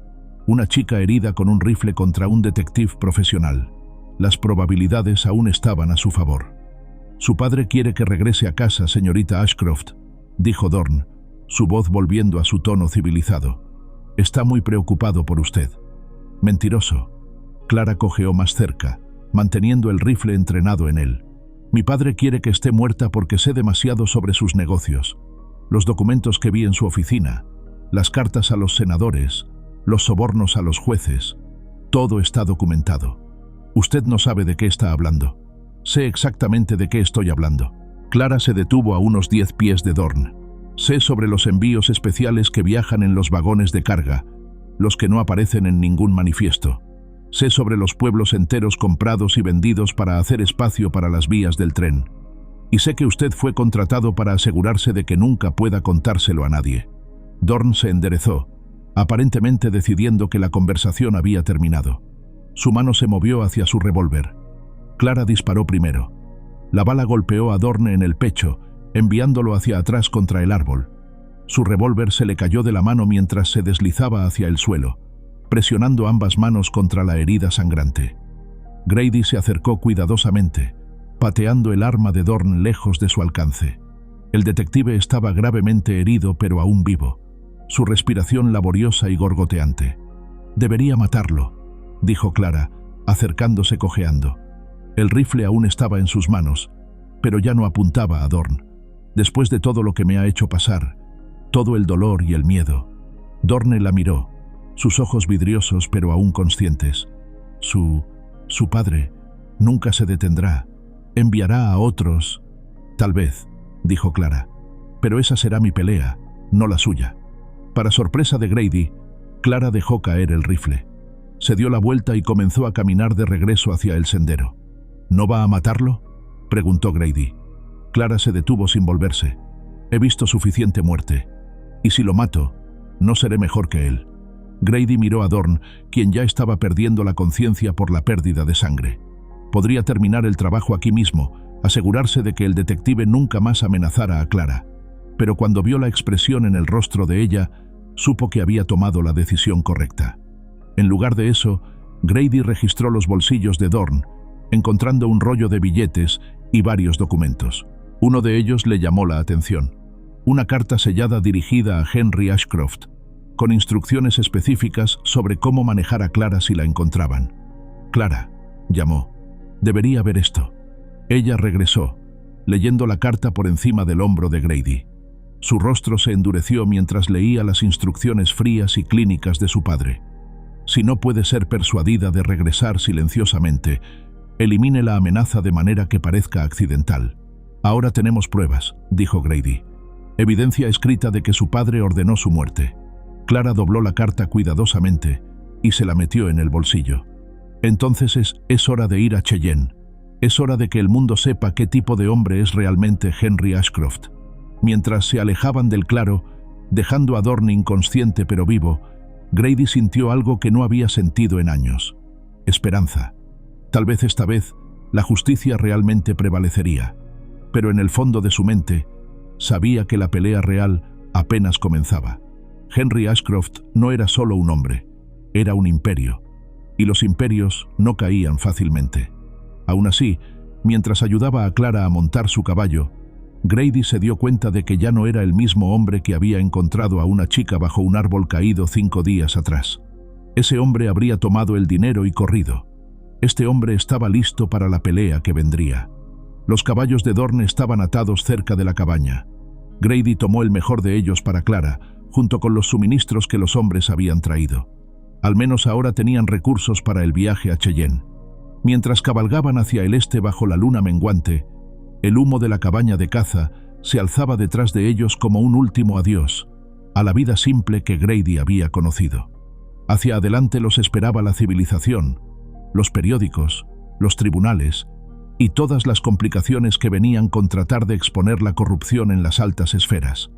Una chica herida con un rifle contra un detective profesional. Las probabilidades aún estaban a su favor. «Su padre quiere que regrese a casa, señorita Ashcroft», dijo Dorn, su voz volviendo a su tono civilizado. «Está muy preocupado por usted». «Mentiroso». Clara cojeó más cerca, manteniendo el rifle entrenado en él. Mi padre quiere que esté muerta porque sé demasiado sobre sus negocios. Los documentos que vi en su oficina, las cartas a los senadores, los sobornos a los jueces, todo está documentado. Usted no sabe de qué está hablando. Sé exactamente de qué estoy hablando. Clara se detuvo a unos 10 pies de Dorn. Sé sobre los envíos especiales que viajan en los vagones de carga, los que no aparecen en ningún manifiesto. Sé sobre los pueblos enteros comprados y vendidos para hacer espacio para las vías del tren. Y sé que usted fue contratado para asegurarse de que nunca pueda contárselo a nadie. Dorn se enderezó, aparentemente decidiendo que la conversación había terminado. Su mano se movió hacia su revólver. Clara disparó primero. La bala golpeó a Dorn en el pecho, enviándolo hacia atrás contra el árbol. Su revólver se le cayó de la mano mientras se deslizaba hacia el suelo, presionando ambas manos contra la herida sangrante. Grady se acercó cuidadosamente, pateando el arma de Dorn lejos de su alcance. El detective estaba gravemente herido pero aún vivo, su respiración laboriosa y gorgoteante. «Debería matarlo», dijo Clara, acercándose cojeando. El rifle aún estaba en sus manos, pero ya no apuntaba a Dorn. «Después de todo lo que me ha hecho pasar, todo el dolor y el miedo». Dorn la miró, sus ojos vidriosos pero aún conscientes. Su padre nunca se detendrá. Enviará a otros. Tal vez, dijo Clara. Pero esa será mi pelea, no la suya. Para sorpresa de Grady, Clara dejó caer el rifle. Se dio la vuelta y comenzó a caminar de regreso hacia el sendero. ¿No va a matarlo?, preguntó Grady. Clara se detuvo sin volverse. He visto suficiente muerte. Y si lo mato, no seré mejor que él. Grady miró a Dorn, quien ya estaba perdiendo la conciencia por la pérdida de sangre. Podría terminar el trabajo aquí mismo, asegurarse de que el detective nunca más amenazara a Clara. Pero cuando vio la expresión en el rostro de ella, supo que había tomado la decisión correcta. En lugar de eso, Grady registró los bolsillos de Dorn, encontrando un rollo de billetes y varios documentos. Uno de ellos le llamó la atención. Una carta sellada dirigida a Henry Ashcroft, con instrucciones específicas sobre cómo manejar a Clara si la encontraban. «Clara», llamó, «debería ver esto». Ella regresó, leyendo la carta por encima del hombro de Grady. Su rostro se endureció mientras leía las instrucciones frías y clínicas de su padre. Si no puede ser persuadida de regresar silenciosamente, elimine la amenaza de manera que parezca accidental. «Ahora tenemos pruebas», dijo Grady. «Evidencia escrita de que su padre ordenó su muerte». Clara dobló la carta cuidadosamente y se la metió en el bolsillo. «Entonces es hora de ir a Cheyenne. Es hora de que el mundo sepa qué tipo de hombre es realmente Henry Ashcroft». Mientras se alejaban del claro, dejando a Dorn inconsciente pero vivo, Grady sintió algo que no había sentido en años. Esperanza. Tal vez esta vez la justicia realmente prevalecería. Pero en el fondo de su mente, sabía que la pelea real apenas comenzaba. Henry Ashcroft no era solo un hombre, era un imperio. Y los imperios no caían fácilmente. Aún así, mientras ayudaba a Clara a montar su caballo, Grady se dio cuenta de que ya no era el mismo hombre que había encontrado a una chica bajo un árbol caído 5 días atrás. Ese hombre habría tomado el dinero y corrido. Este hombre estaba listo para la pelea que vendría. Los caballos de Dorn estaban atados cerca de la cabaña. Grady tomó el mejor de ellos para Clara, junto con los suministros que los hombres habían traído. Al menos ahora tenían recursos para el viaje a Cheyenne. Mientras cabalgaban hacia el este bajo la luna menguante, el humo de la cabaña de caza se alzaba detrás de ellos como un último adiós a la vida simple que Grady había conocido. Hacia adelante los esperaba la civilización, los periódicos, los tribunales y todas las complicaciones que venían con tratar de exponer la corrupción en las altas esferas.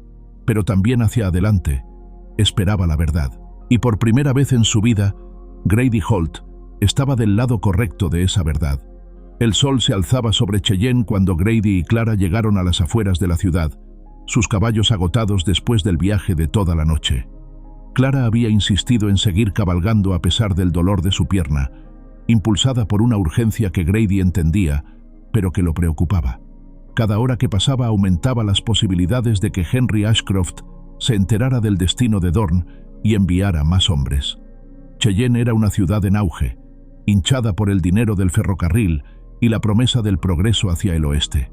Pero también hacia adelante esperaba la verdad. Y por primera vez en su vida, Grady Holt estaba del lado correcto de esa verdad. El sol se alzaba sobre Cheyenne cuando Grady y Clara llegaron a las afueras de la ciudad, sus caballos agotados después del viaje de toda la noche. Clara había insistido en seguir cabalgando a pesar del dolor de su pierna, impulsada por una urgencia que Grady entendía, pero que lo preocupaba. Cada hora que pasaba aumentaba las posibilidades de que Henry Ashcroft se enterara del destino de Dorn y enviara más hombres. Cheyenne era una ciudad en auge, hinchada por el dinero del ferrocarril y la promesa del progreso hacia el oeste.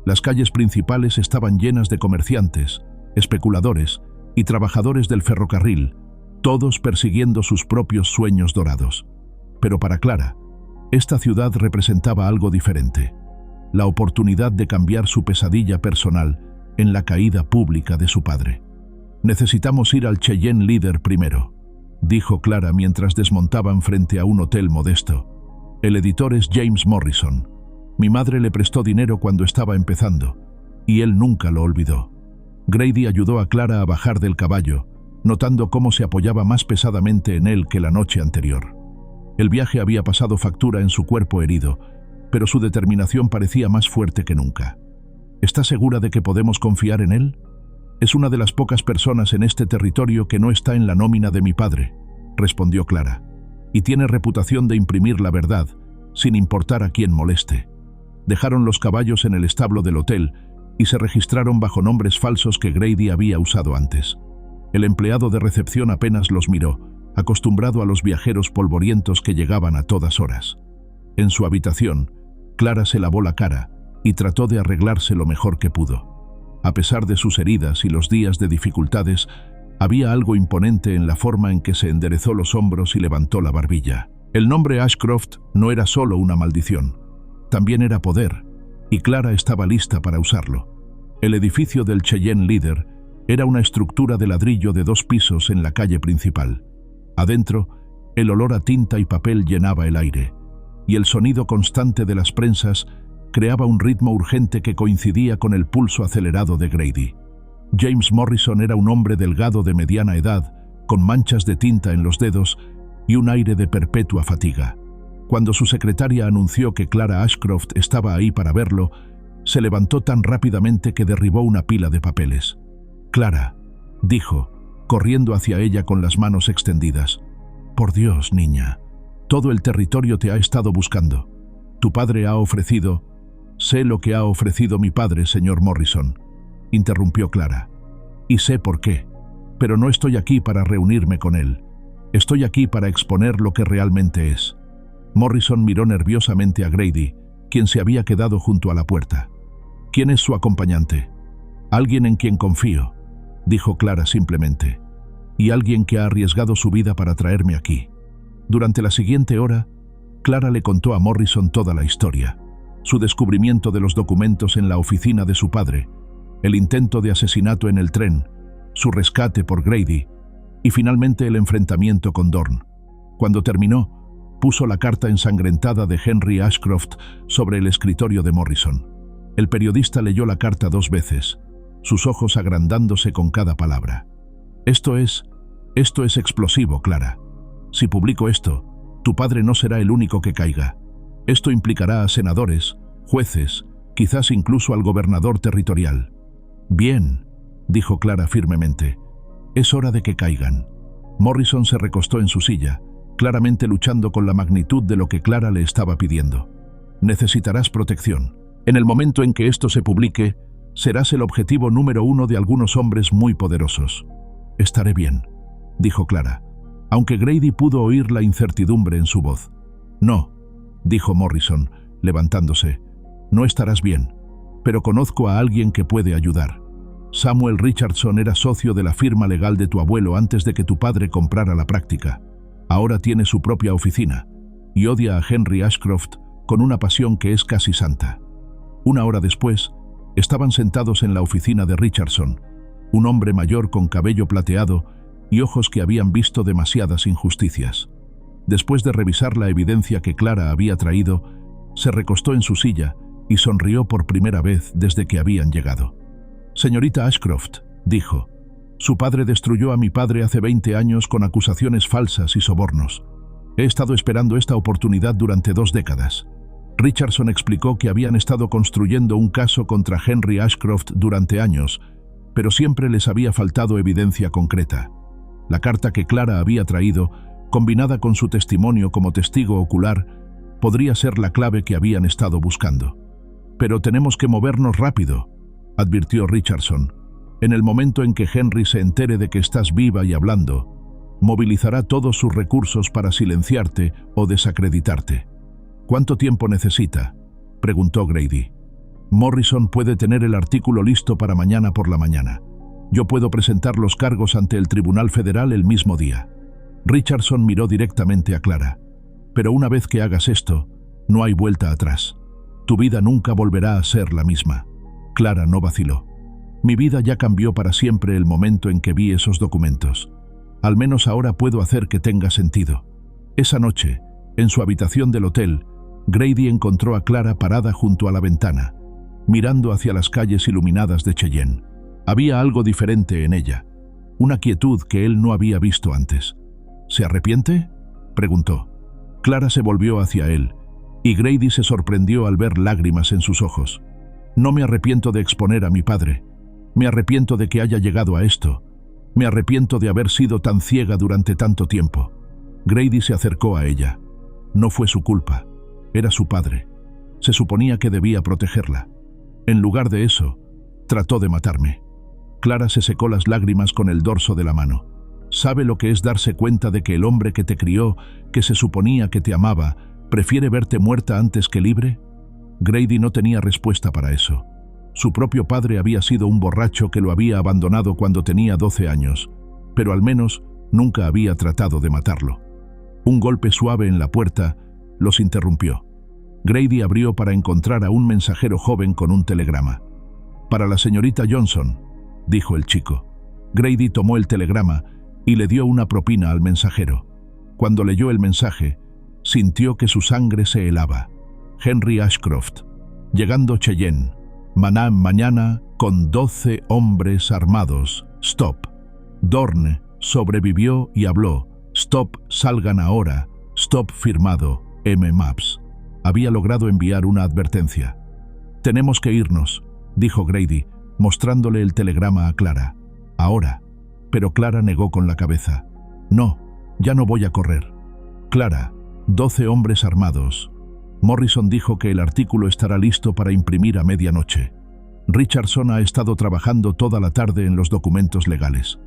Las calles principales estaban llenas de comerciantes, especuladores y trabajadores del ferrocarril, todos persiguiendo sus propios sueños dorados. Pero para Clara, esta ciudad representaba algo diferente: la oportunidad de cambiar su pesadilla personal en la caída pública de su padre. «Necesitamos ir al Cheyenne Leader primero», dijo Clara mientras desmontaban frente a un hotel modesto. «El editor es James Morrison. Mi madre le prestó dinero cuando estaba empezando, y él nunca lo olvidó». Grady ayudó a Clara a bajar del caballo, notando cómo se apoyaba más pesadamente en él que la noche anterior. El viaje había pasado factura en su cuerpo herido, pero su determinación parecía más fuerte que nunca. «¿Está segura de que podemos confiar en él? Es una de las pocas personas en este territorio que no está en la nómina de mi padre», respondió Clara, «y tiene reputación de imprimir la verdad, sin importar a quién moleste». Dejaron los caballos en el establo del hotel y se registraron bajo nombres falsos que Grady había usado antes. El empleado de recepción apenas los miró, acostumbrado a los viajeros polvorientos que llegaban a todas horas. En su habitación, Clara se lavó la cara y trató de arreglarse lo mejor que pudo. A pesar de sus heridas y los días de dificultades, había algo imponente en la forma en que se enderezó los hombros y levantó la barbilla. El nombre Ashcroft no era solo una maldición, también era poder, y Clara estaba lista para usarlo. El edificio del Cheyenne Leader era una estructura de ladrillo de 2 pisos en la calle principal. Adentro, el olor a tinta y papel llenaba el aire, y el sonido constante de las prensas creaba un ritmo urgente que coincidía con el pulso acelerado de Grady. James Morrison era un hombre delgado de mediana edad, con manchas de tinta en los dedos y un aire de perpetua fatiga. Cuando su secretaria anunció que Clara Ashcroft estaba ahí para verlo, se levantó tan rápidamente que derribó una pila de papeles. «Clara», dijo, corriendo hacia ella con las manos extendidas. «Por Dios, niña, todo el territorio te ha estado buscando. Tu padre ha ofrecido...» «Sé lo que ha ofrecido mi padre, señor Morrison», interrumpió Clara. «Y sé por qué, pero no estoy aquí para reunirme con él. Estoy aquí para exponer lo que realmente es». Morrison miró nerviosamente a Grady, quien se había quedado junto a la puerta. «¿Quién es su acompañante?» «Alguien en quien confío», dijo Clara simplemente, «y alguien que ha arriesgado su vida para traerme aquí». Durante la siguiente hora, Clara le contó a Morrison toda la historia: su descubrimiento de los documentos en la oficina de su padre, el intento de asesinato en el tren, su rescate por Grady y finalmente el enfrentamiento con Dorn. Cuando terminó, puso la carta ensangrentada de Henry Ashcroft sobre el escritorio de Morrison. El periodista leyó la carta 2 veces, sus ojos agrandándose con cada palabra. Esto es explosivo, Clara. Si publico esto, tu padre no será el único que caiga. Esto implicará a senadores, jueces, quizás incluso al gobernador territorial». «Bien», dijo Clara firmemente, «es hora de que caigan». Morrison se recostó en su silla, claramente luchando con la magnitud de lo que Clara le estaba pidiendo. «Necesitarás protección. En el momento en que esto se publique, serás el objetivo número 1 de algunos hombres muy poderosos». «Estaré bien», dijo Clara, aunque Grady pudo oír la incertidumbre en su voz. «No», dijo Morrison, levantándose, «no estarás bien, pero conozco a alguien que puede ayudar. Samuel Richardson era socio de la firma legal de tu abuelo antes de que tu padre comprara la práctica. Ahora tiene su propia oficina y odia a Henry Ashcroft con una pasión que es casi santa». Una hora después, estaban sentados en la oficina de Richardson, un hombre mayor con cabello plateado y ojos que habían visto demasiadas injusticias. Después de revisar la evidencia que Clara había traído, se recostó en su silla y sonrió por primera vez desde que habían llegado. «Señorita Ashcroft», dijo, «su padre destruyó a mi padre hace 20 años con acusaciones falsas y sobornos. He estado esperando esta oportunidad durante 2 décadas». Richardson explicó que habían estado construyendo un caso contra Henry Ashcroft durante años, pero siempre les había faltado evidencia concreta. La carta que Clara había traído, combinada con su testimonio como testigo ocular, podría ser la clave que habían estado buscando. «Pero tenemos que movernos rápido», advirtió Richardson. «En el momento en que Henry se entere de que estás viva y hablando, Movilizará todos sus recursos para silenciarte o desacreditarte. ¿Cuánto tiempo necesita?, preguntó Grady. Morrison puede tener el artículo listo para mañana por la mañana. Yo puedo presentar los cargos ante el Tribunal Federal el mismo día. Richardson miró directamente a Clara. Pero una vez que hagas esto, no hay vuelta atrás. Tu vida nunca volverá a ser la misma. Clara no vaciló. Mi vida ya cambió para siempre el momento en que vi esos documentos. Al menos ahora puedo hacer que tenga sentido. Esa noche, en su habitación del hotel, Grady encontró a Clara parada junto a la ventana, mirando hacia las calles iluminadas de Cheyenne. Había algo diferente en ella, una quietud que él no había visto antes. ¿Se arrepiente?, preguntó. Clara se volvió hacia él, y Grady se sorprendió al ver lágrimas en sus ojos. No me arrepiento de exponer a mi padre. Me arrepiento de que haya llegado a esto. Me arrepiento de haber sido tan ciega durante tanto tiempo. Grady se acercó a ella. No fue su culpa. Era su padre. Se suponía que debía protegerla. En lugar de eso, trató de matarme. Clara se secó las lágrimas con el dorso de la mano. ¿Sabe lo que es darse cuenta de que el hombre que te crió, que se suponía que te amaba, prefiere verte muerta antes que libre? Grady no tenía respuesta para eso. Su propio padre había sido un borracho que lo había abandonado cuando tenía 12 años, pero al menos nunca había tratado de matarlo. Un golpe suave en la puerta los interrumpió. Grady abrió para encontrar a un mensajero joven con un telegrama. «Para la señorita Johnson», dijo el chico. Grady tomó el telegrama y le dio una propina al mensajero. Cuando leyó el mensaje, sintió que su sangre se helaba. Henry Ashcroft, llegando Cheyenne. Mañana con 12 hombres armados. Stop. Dorn sobrevivió y habló. Stop, salgan ahora. Stop firmado. M. Maps. Había logrado enviar una advertencia. Tenemos que irnos, dijo Grady, mostrándole el telegrama a Clara. Ahora. Pero Clara negó con la cabeza. No, ya no voy a correr. Clara, 12 hombres armados. Morrison dijo que el artículo estará listo para imprimir a medianoche. Richardson ha estado trabajando toda la tarde en los documentos legales.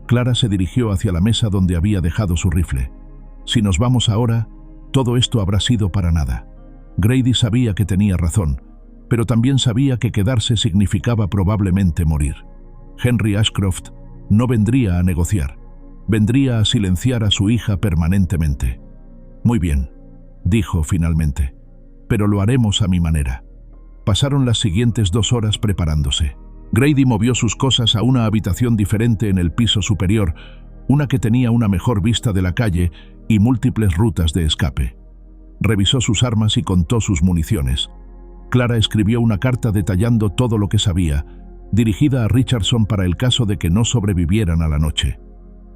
Clara se dirigió hacia la mesa donde había dejado su rifle. Si nos vamos ahora, todo esto habrá sido para nada. Grady sabía que tenía razón, pero también sabía que quedarse significaba probablemente morir. Henry Ashcroft no vendría a negociar. Vendría a silenciar a su hija permanentemente. Muy bien, dijo finalmente. Pero lo haremos a mi manera. Pasaron las siguientes 2 horas preparándose. Grady movió sus cosas a una habitación diferente en el piso superior, una que tenía una mejor vista de la calle y múltiples rutas de escape. Revisó sus armas y contó sus municiones. Clara escribió una carta detallando todo lo que sabía, dirigida a Richardson para el caso de que no sobrevivieran a la noche.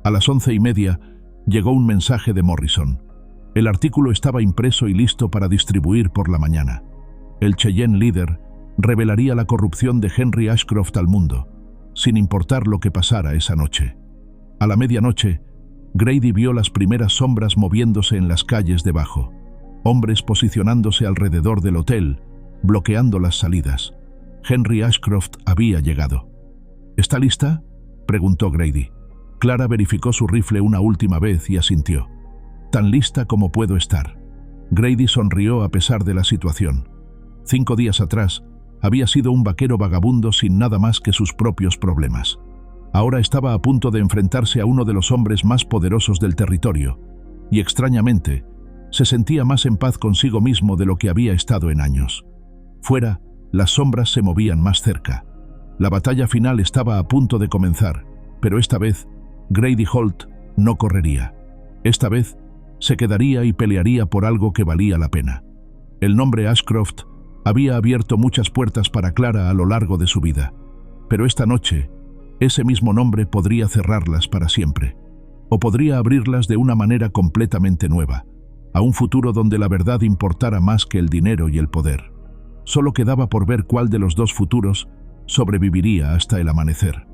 A las 11:30 llegó un mensaje de Morrison. El artículo estaba impreso y listo para distribuir por la mañana. El Cheyenne Leader revelaría la corrupción de Henry Ashcroft al mundo, sin importar lo que pasara esa noche. A la medianoche, Grady vio las primeras sombras moviéndose en las calles debajo, hombres posicionándose alrededor del hotel, bloqueando las salidas. Henry Ashcroft había llegado. ¿Está lista?, preguntó Grady. Clara verificó su rifle una última vez y asintió. Tan lista como puedo estar. Grady sonrió a pesar de la situación. 5 días atrás, había sido un vaquero vagabundo sin nada más que sus propios problemas. Ahora estaba a punto de enfrentarse a uno de los hombres más poderosos del territorio, y extrañamente, se sentía más en paz consigo mismo de lo que había estado en años. Fuera, las sombras se movían más cerca. La batalla final estaba a punto de comenzar, pero esta vez, Grady Holt no correría. Esta vez, se quedaría y pelearía por algo que valía la pena. El nombre Ashcroft había abierto muchas puertas para Clara a lo largo de su vida, pero esta noche, ese mismo nombre podría cerrarlas para siempre, o podría abrirlas de una manera completamente nueva, a un futuro donde la verdad importara más que el dinero y el poder. Solo quedaba por ver cuál de los dos futuros sobreviviría hasta el amanecer.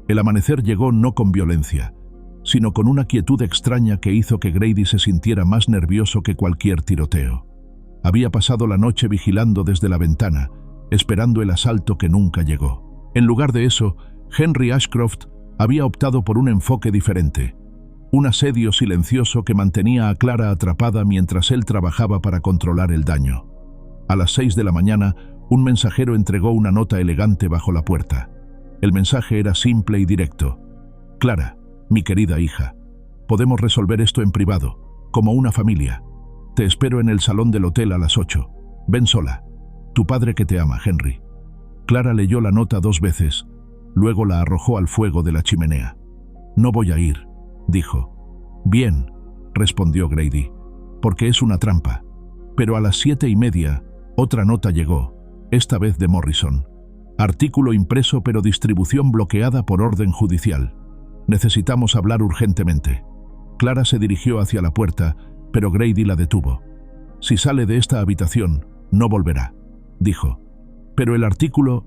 El amanecer llegó no con violencia, sino con una quietud extraña que hizo que Grady se sintiera más nervioso que cualquier tiroteo. Había pasado la noche vigilando desde la ventana, esperando el asalto que nunca llegó. En lugar de eso, Henry Ashcroft había optado por un enfoque diferente. Un asedio silencioso que mantenía a Clara atrapada mientras él trabajaba para controlar el daño. A las 6 de la mañana, un mensajero entregó una nota elegante bajo la puerta. El mensaje era simple y directo. Clara, mi querida hija, podemos resolver esto en privado, como una familia. Te espero en el salón del hotel a las 8. Ven sola. Tu padre que te ama, Henry. Clara leyó la nota 2 veces, luego la arrojó al fuego de la chimenea. No voy a ir, dijo. Bien, respondió Grady, porque es una trampa. Pero a las 7:30, otra nota llegó, esta vez de Morrison. Artículo impreso pero distribución bloqueada por orden judicial. Necesitamos hablar urgentemente. Clara se dirigió hacia la puerta, pero Grady la detuvo. Si sale de esta habitación, no volverá, dijo. Pero el artículo...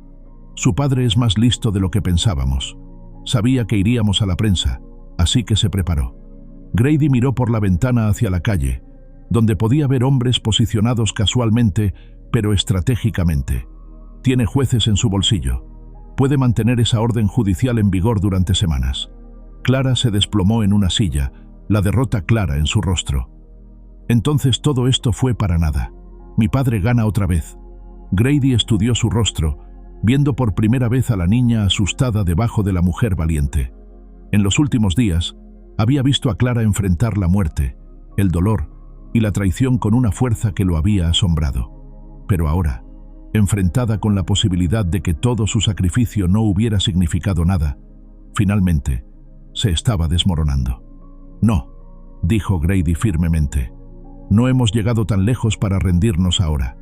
Su padre es más listo de lo que pensábamos. Sabía que iríamos a la prensa, así que se preparó. Grady miró por la ventana hacia la calle, donde podía ver hombres posicionados casualmente, pero estratégicamente. Tiene jueces en su bolsillo. Puede mantener esa orden judicial en vigor durante semanas. Clara se desplomó en una silla, la derrota clara en su rostro. Entonces todo esto fue para nada. Mi padre gana otra vez. Grady estudió su rostro, viendo por primera vez a la niña asustada debajo de la mujer valiente. En los últimos días, había visto a Clara enfrentar la muerte, el dolor y la traición con una fuerza que lo había asombrado. Pero ahora, enfrentada con la posibilidad de que todo su sacrificio no hubiera significado nada, finalmente, se estaba desmoronando. No, dijo Grady firmemente. No hemos llegado tan lejos para rendirnos ahora.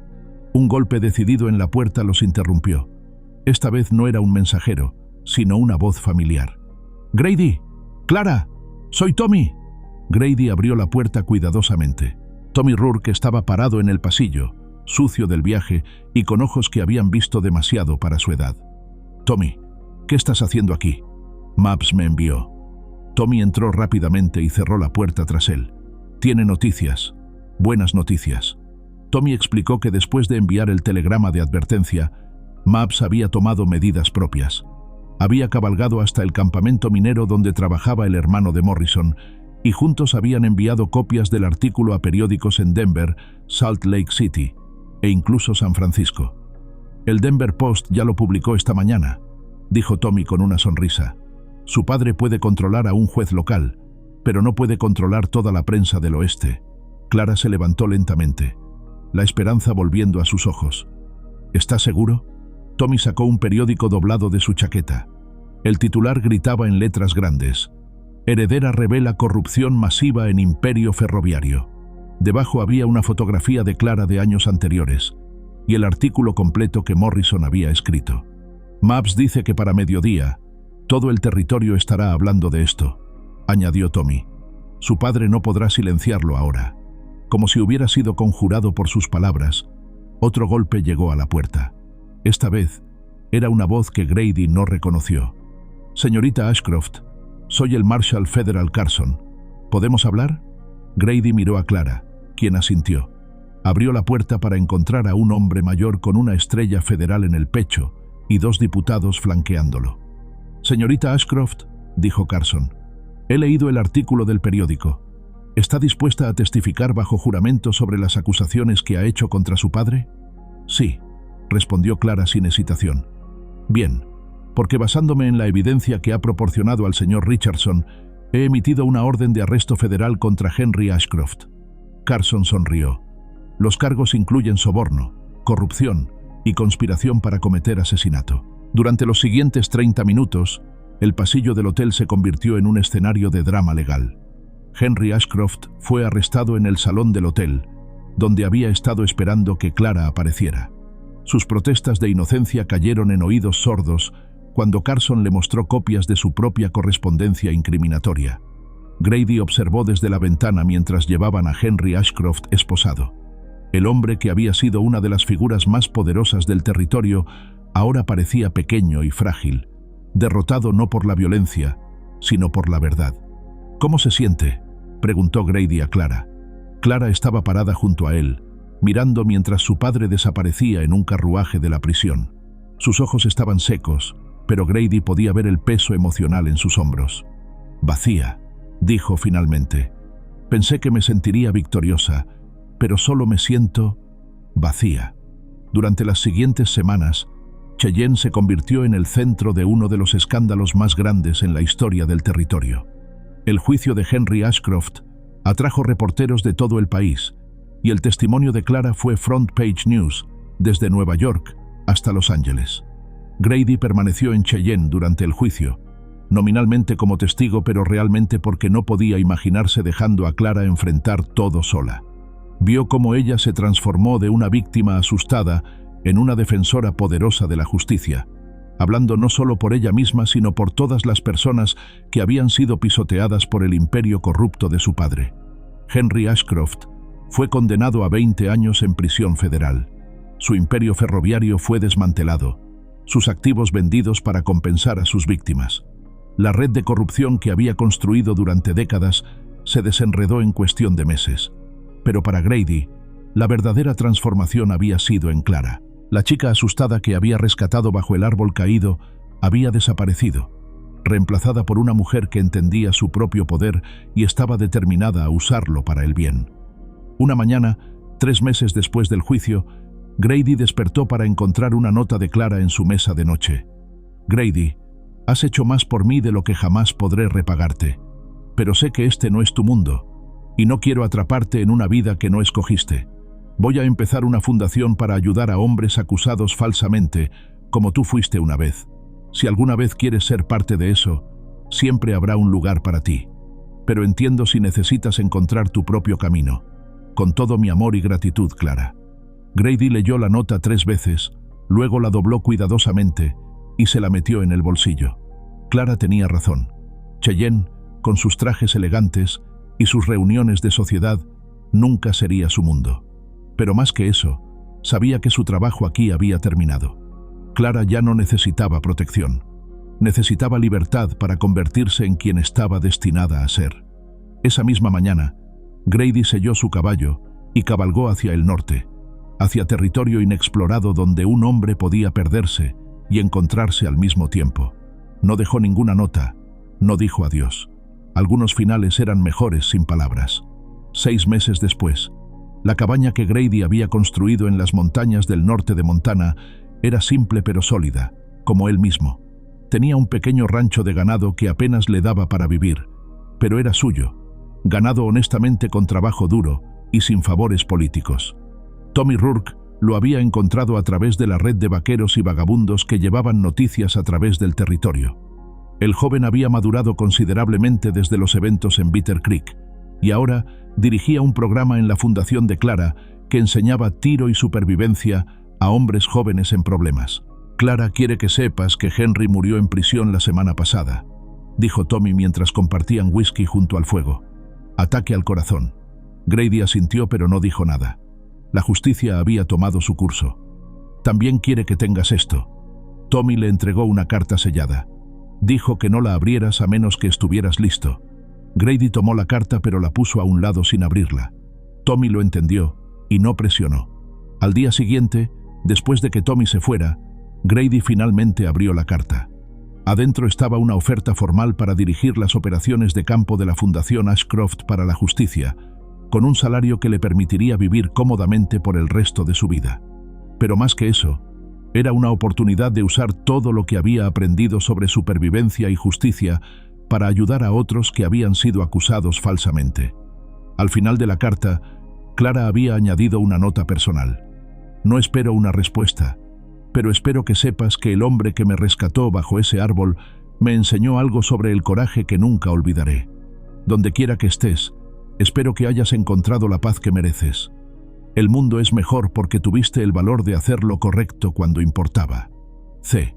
Un golpe decidido en la puerta los interrumpió. Esta vez no era un mensajero, sino una voz familiar. «Grady, Clara, soy Tommy». Grady abrió la puerta cuidadosamente. Tommy Rourke estaba parado en el pasillo, sucio del viaje y con ojos que habían visto demasiado para su edad. «Tommy, ¿qué estás haciendo aquí?» «Mabs me envió». Tommy entró rápidamente y cerró la puerta tras él. «Tiene noticias, buenas noticias». Tommy explicó que después de enviar el telegrama de advertencia, Mabs había tomado medidas propias. Había cabalgado hasta el campamento minero donde trabajaba el hermano de Morrison y juntos habían enviado copias del artículo a periódicos en Denver, Salt Lake City e incluso San Francisco. «El Denver Post ya lo publicó esta mañana», dijo Tommy con una sonrisa. «Su padre puede controlar a un juez local, pero no puede controlar toda la prensa del oeste». Clara se levantó lentamente, la esperanza volviendo a sus ojos. «¿Estás seguro?» Tommy sacó un periódico doblado de su chaqueta. El titular gritaba en letras grandes: «Heredera revela corrupción masiva en Imperio Ferroviario». Debajo había una fotografía de Clara de años anteriores y el artículo completo que Morrison había escrito. «Mabs dice que para mediodía todo el territorio estará hablando de esto», añadió Tommy. «Su padre no podrá silenciarlo ahora». Como si hubiera sido conjurado por sus palabras, otro golpe llegó a la puerta. Esta vez, era una voz que Grady no reconoció. «Señorita Ashcroft, soy el Marshal Federal Carson. ¿Podemos hablar?» Grady miró a Clara, quien asintió. Abrió la puerta para encontrar a un hombre mayor con una estrella federal en el pecho y 2 diputados flanqueándolo. «Señorita Ashcroft», dijo Carson, «he leído el artículo del periódico. ¿Está dispuesta a testificar bajo juramento sobre las acusaciones que ha hecho contra su padre?» «Sí», respondió Clara sin hesitación. «Bien, porque basándome en la evidencia que ha proporcionado al señor Richardson, he emitido una orden de arresto federal contra Henry Ashcroft». Carson sonrió. «Los cargos incluyen soborno, corrupción y conspiración para cometer asesinato». Durante los siguientes 30 minutos, el pasillo del hotel se convirtió en un escenario de drama legal. Henry Ashcroft fue arrestado en el salón del hotel, donde había estado esperando que Clara apareciera. Sus protestas de inocencia cayeron en oídos sordos cuando Carson le mostró copias de su propia correspondencia incriminatoria. Grady observó desde la ventana mientras llevaban a Henry Ashcroft esposado. El hombre que había sido una de las figuras más poderosas del territorio ahora parecía pequeño y frágil, derrotado no por la violencia, sino por la verdad. «¿Cómo se siente?», preguntó Grady a Clara. Clara estaba parada junto a él, mirando mientras su padre desaparecía en un carruaje de la prisión. Sus ojos estaban secos, pero Grady podía ver el peso emocional en sus hombros. «Vacía», dijo finalmente. Pensé que me sentiría victoriosa, pero solo me siento vacía. Durante las siguientes semanas, Cheyenne se convirtió en el centro de uno de los escándalos más grandes en la historia del territorio. El juicio de Henry Ashcroft atrajo reporteros de todo el país, y el testimonio de Clara fue front page news desde Nueva York hasta Los Ángeles. Grady permaneció en Cheyenne durante el juicio, nominalmente como testigo, pero realmente porque no podía imaginarse dejando a Clara enfrentar todo sola. Vio cómo ella se transformó de una víctima asustada en una defensora poderosa de la justicia, hablando no solo por ella misma, sino por todas las personas que habían sido pisoteadas por el imperio corrupto de su padre. Henry Ashcroft fue condenado a 20 años en prisión federal. Su imperio ferroviario fue desmantelado, sus activos vendidos para compensar a sus víctimas. La red de corrupción que había construido durante décadas se desenredó en cuestión de meses. Pero para Grady, la verdadera transformación había sido en Clara. La chica asustada que había rescatado bajo el árbol caído había desaparecido, reemplazada por una mujer que entendía su propio poder y estaba determinada a usarlo para el bien. Una mañana, 3 meses después del juicio, Grady despertó para encontrar una nota de Clara en su mesa de noche. Grady, has hecho más por mí de lo que jamás podré repagarte, pero sé que este no es tu mundo, y no quiero atraparte en una vida que no escogiste. Voy a empezar una fundación para ayudar a hombres acusados falsamente, como tú fuiste una vez. Si alguna vez quieres ser parte de eso, siempre habrá un lugar para ti. Pero entiendo si necesitas encontrar tu propio camino. Con todo mi amor y gratitud, Clara. Grady leyó la nota 3 veces, luego la dobló cuidadosamente y se la metió en el bolsillo. Clara tenía razón. Cheyenne, con sus trajes elegantes y sus reuniones de sociedad, nunca sería su mundo. Pero más que eso, sabía que su trabajo aquí había terminado. Clara ya no necesitaba protección. Necesitaba libertad para convertirse en quien estaba destinada a ser. Esa misma mañana, Grady selló su caballo y cabalgó hacia el norte, hacia territorio inexplorado donde un hombre podía perderse y encontrarse al mismo tiempo. No dejó ninguna nota, no dijo adiós. Algunos finales eran mejores sin palabras. 6 meses después, la cabaña que Grady había construido en las montañas del norte de Montana era simple pero sólida, como él mismo. Tenía un pequeño rancho de ganado que apenas le daba para vivir, pero era suyo, ganado honestamente con trabajo duro y sin favores políticos. Tommy Rourke lo había encontrado a través de la red de vaqueros y vagabundos que llevaban noticias a través del territorio. El joven había madurado considerablemente desde los eventos en Bitter Creek, y ahora dirigía un programa en la fundación de Clara que enseñaba tiro y supervivencia a hombres jóvenes en problemas. Clara quiere que sepas que Henry murió en prisión la semana pasada, dijo Tommy mientras compartían whisky junto al fuego. Ataque al corazón. Grady asintió pero no dijo nada. La justicia había tomado su curso. También quiere que tengas esto. Tommy le entregó una carta sellada. Dijo que no la abrieras a menos que estuvieras listo. Grady tomó la carta pero la puso a un lado sin abrirla. Tommy lo entendió y no presionó. Al día siguiente, después de que Tommy se fuera, Grady finalmente abrió la carta. Adentro estaba una oferta formal para dirigir las operaciones de campo de la Fundación Ashcroft para la Justicia, con un salario que le permitiría vivir cómodamente por el resto de su vida. Pero más que eso, era una oportunidad de usar todo lo que había aprendido sobre supervivencia y justicia para ayudar a otros que habían sido acusados falsamente. Al final de la carta, Clara había añadido una nota personal. No espero una respuesta, pero espero que sepas que el hombre que me rescató bajo ese árbol me enseñó algo sobre el coraje que nunca olvidaré. Donde quiera que estés, espero que hayas encontrado la paz que mereces. El mundo es mejor porque tuviste el valor de hacer lo correcto cuando importaba. C.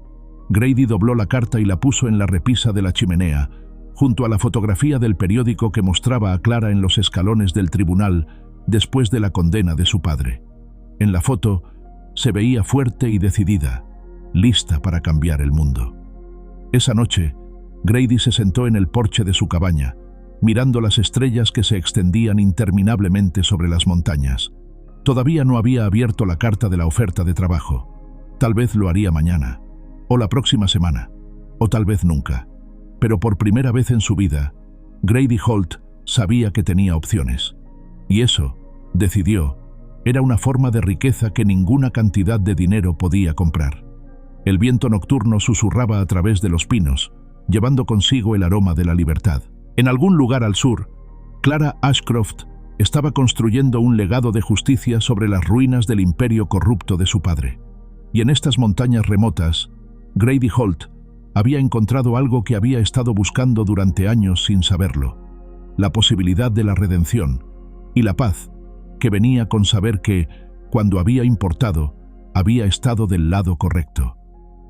Grady dobló la carta y la puso en la repisa de la chimenea, junto a la fotografía del periódico que mostraba a Clara en los escalones del tribunal después de la condena de su padre. En la foto, se veía fuerte y decidida, lista para cambiar el mundo. Esa noche, Grady se sentó en el porche de su cabaña, mirando las estrellas que se extendían interminablemente sobre las montañas. Todavía no había abierto la carta de la oferta de trabajo. Tal vez lo haría mañana, o la próxima semana, o tal vez nunca. Pero por primera vez en su vida, Grady Holt sabía que tenía opciones. Y eso, decidió, era una forma de riqueza que ninguna cantidad de dinero podía comprar. El viento nocturno susurraba a través de los pinos, llevando consigo el aroma de la libertad. En algún lugar al sur, Clara Ashcroft estaba construyendo un legado de justicia sobre las ruinas del imperio corrupto de su padre. Y en estas montañas remotas, Grady Holt había encontrado algo que había estado buscando durante años sin saberlo: la posibilidad de la redención y la paz que venía con saber que, cuando había importado, había estado del lado correcto.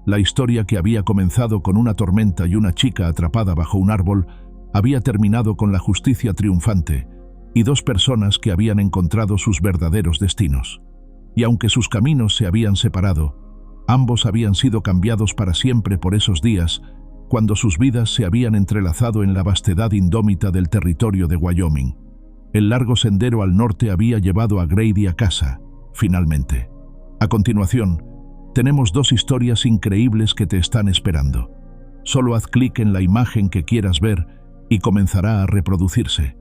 La historia, que había comenzado con una tormenta y una chica atrapada bajo un árbol, había terminado con la justicia triunfante y dos personas que habían encontrado sus verdaderos destinos. Y aunque sus caminos se habían separado, ambos habían sido cambiados para siempre por esos días, cuando sus vidas se habían entrelazado en la vastedad indómita del territorio de Wyoming. El largo sendero al norte había llevado a Grady a casa, finalmente. A continuación, tenemos dos historias increíbles que te están esperando. Solo haz clic en la imagen que quieras ver y comenzará a reproducirse.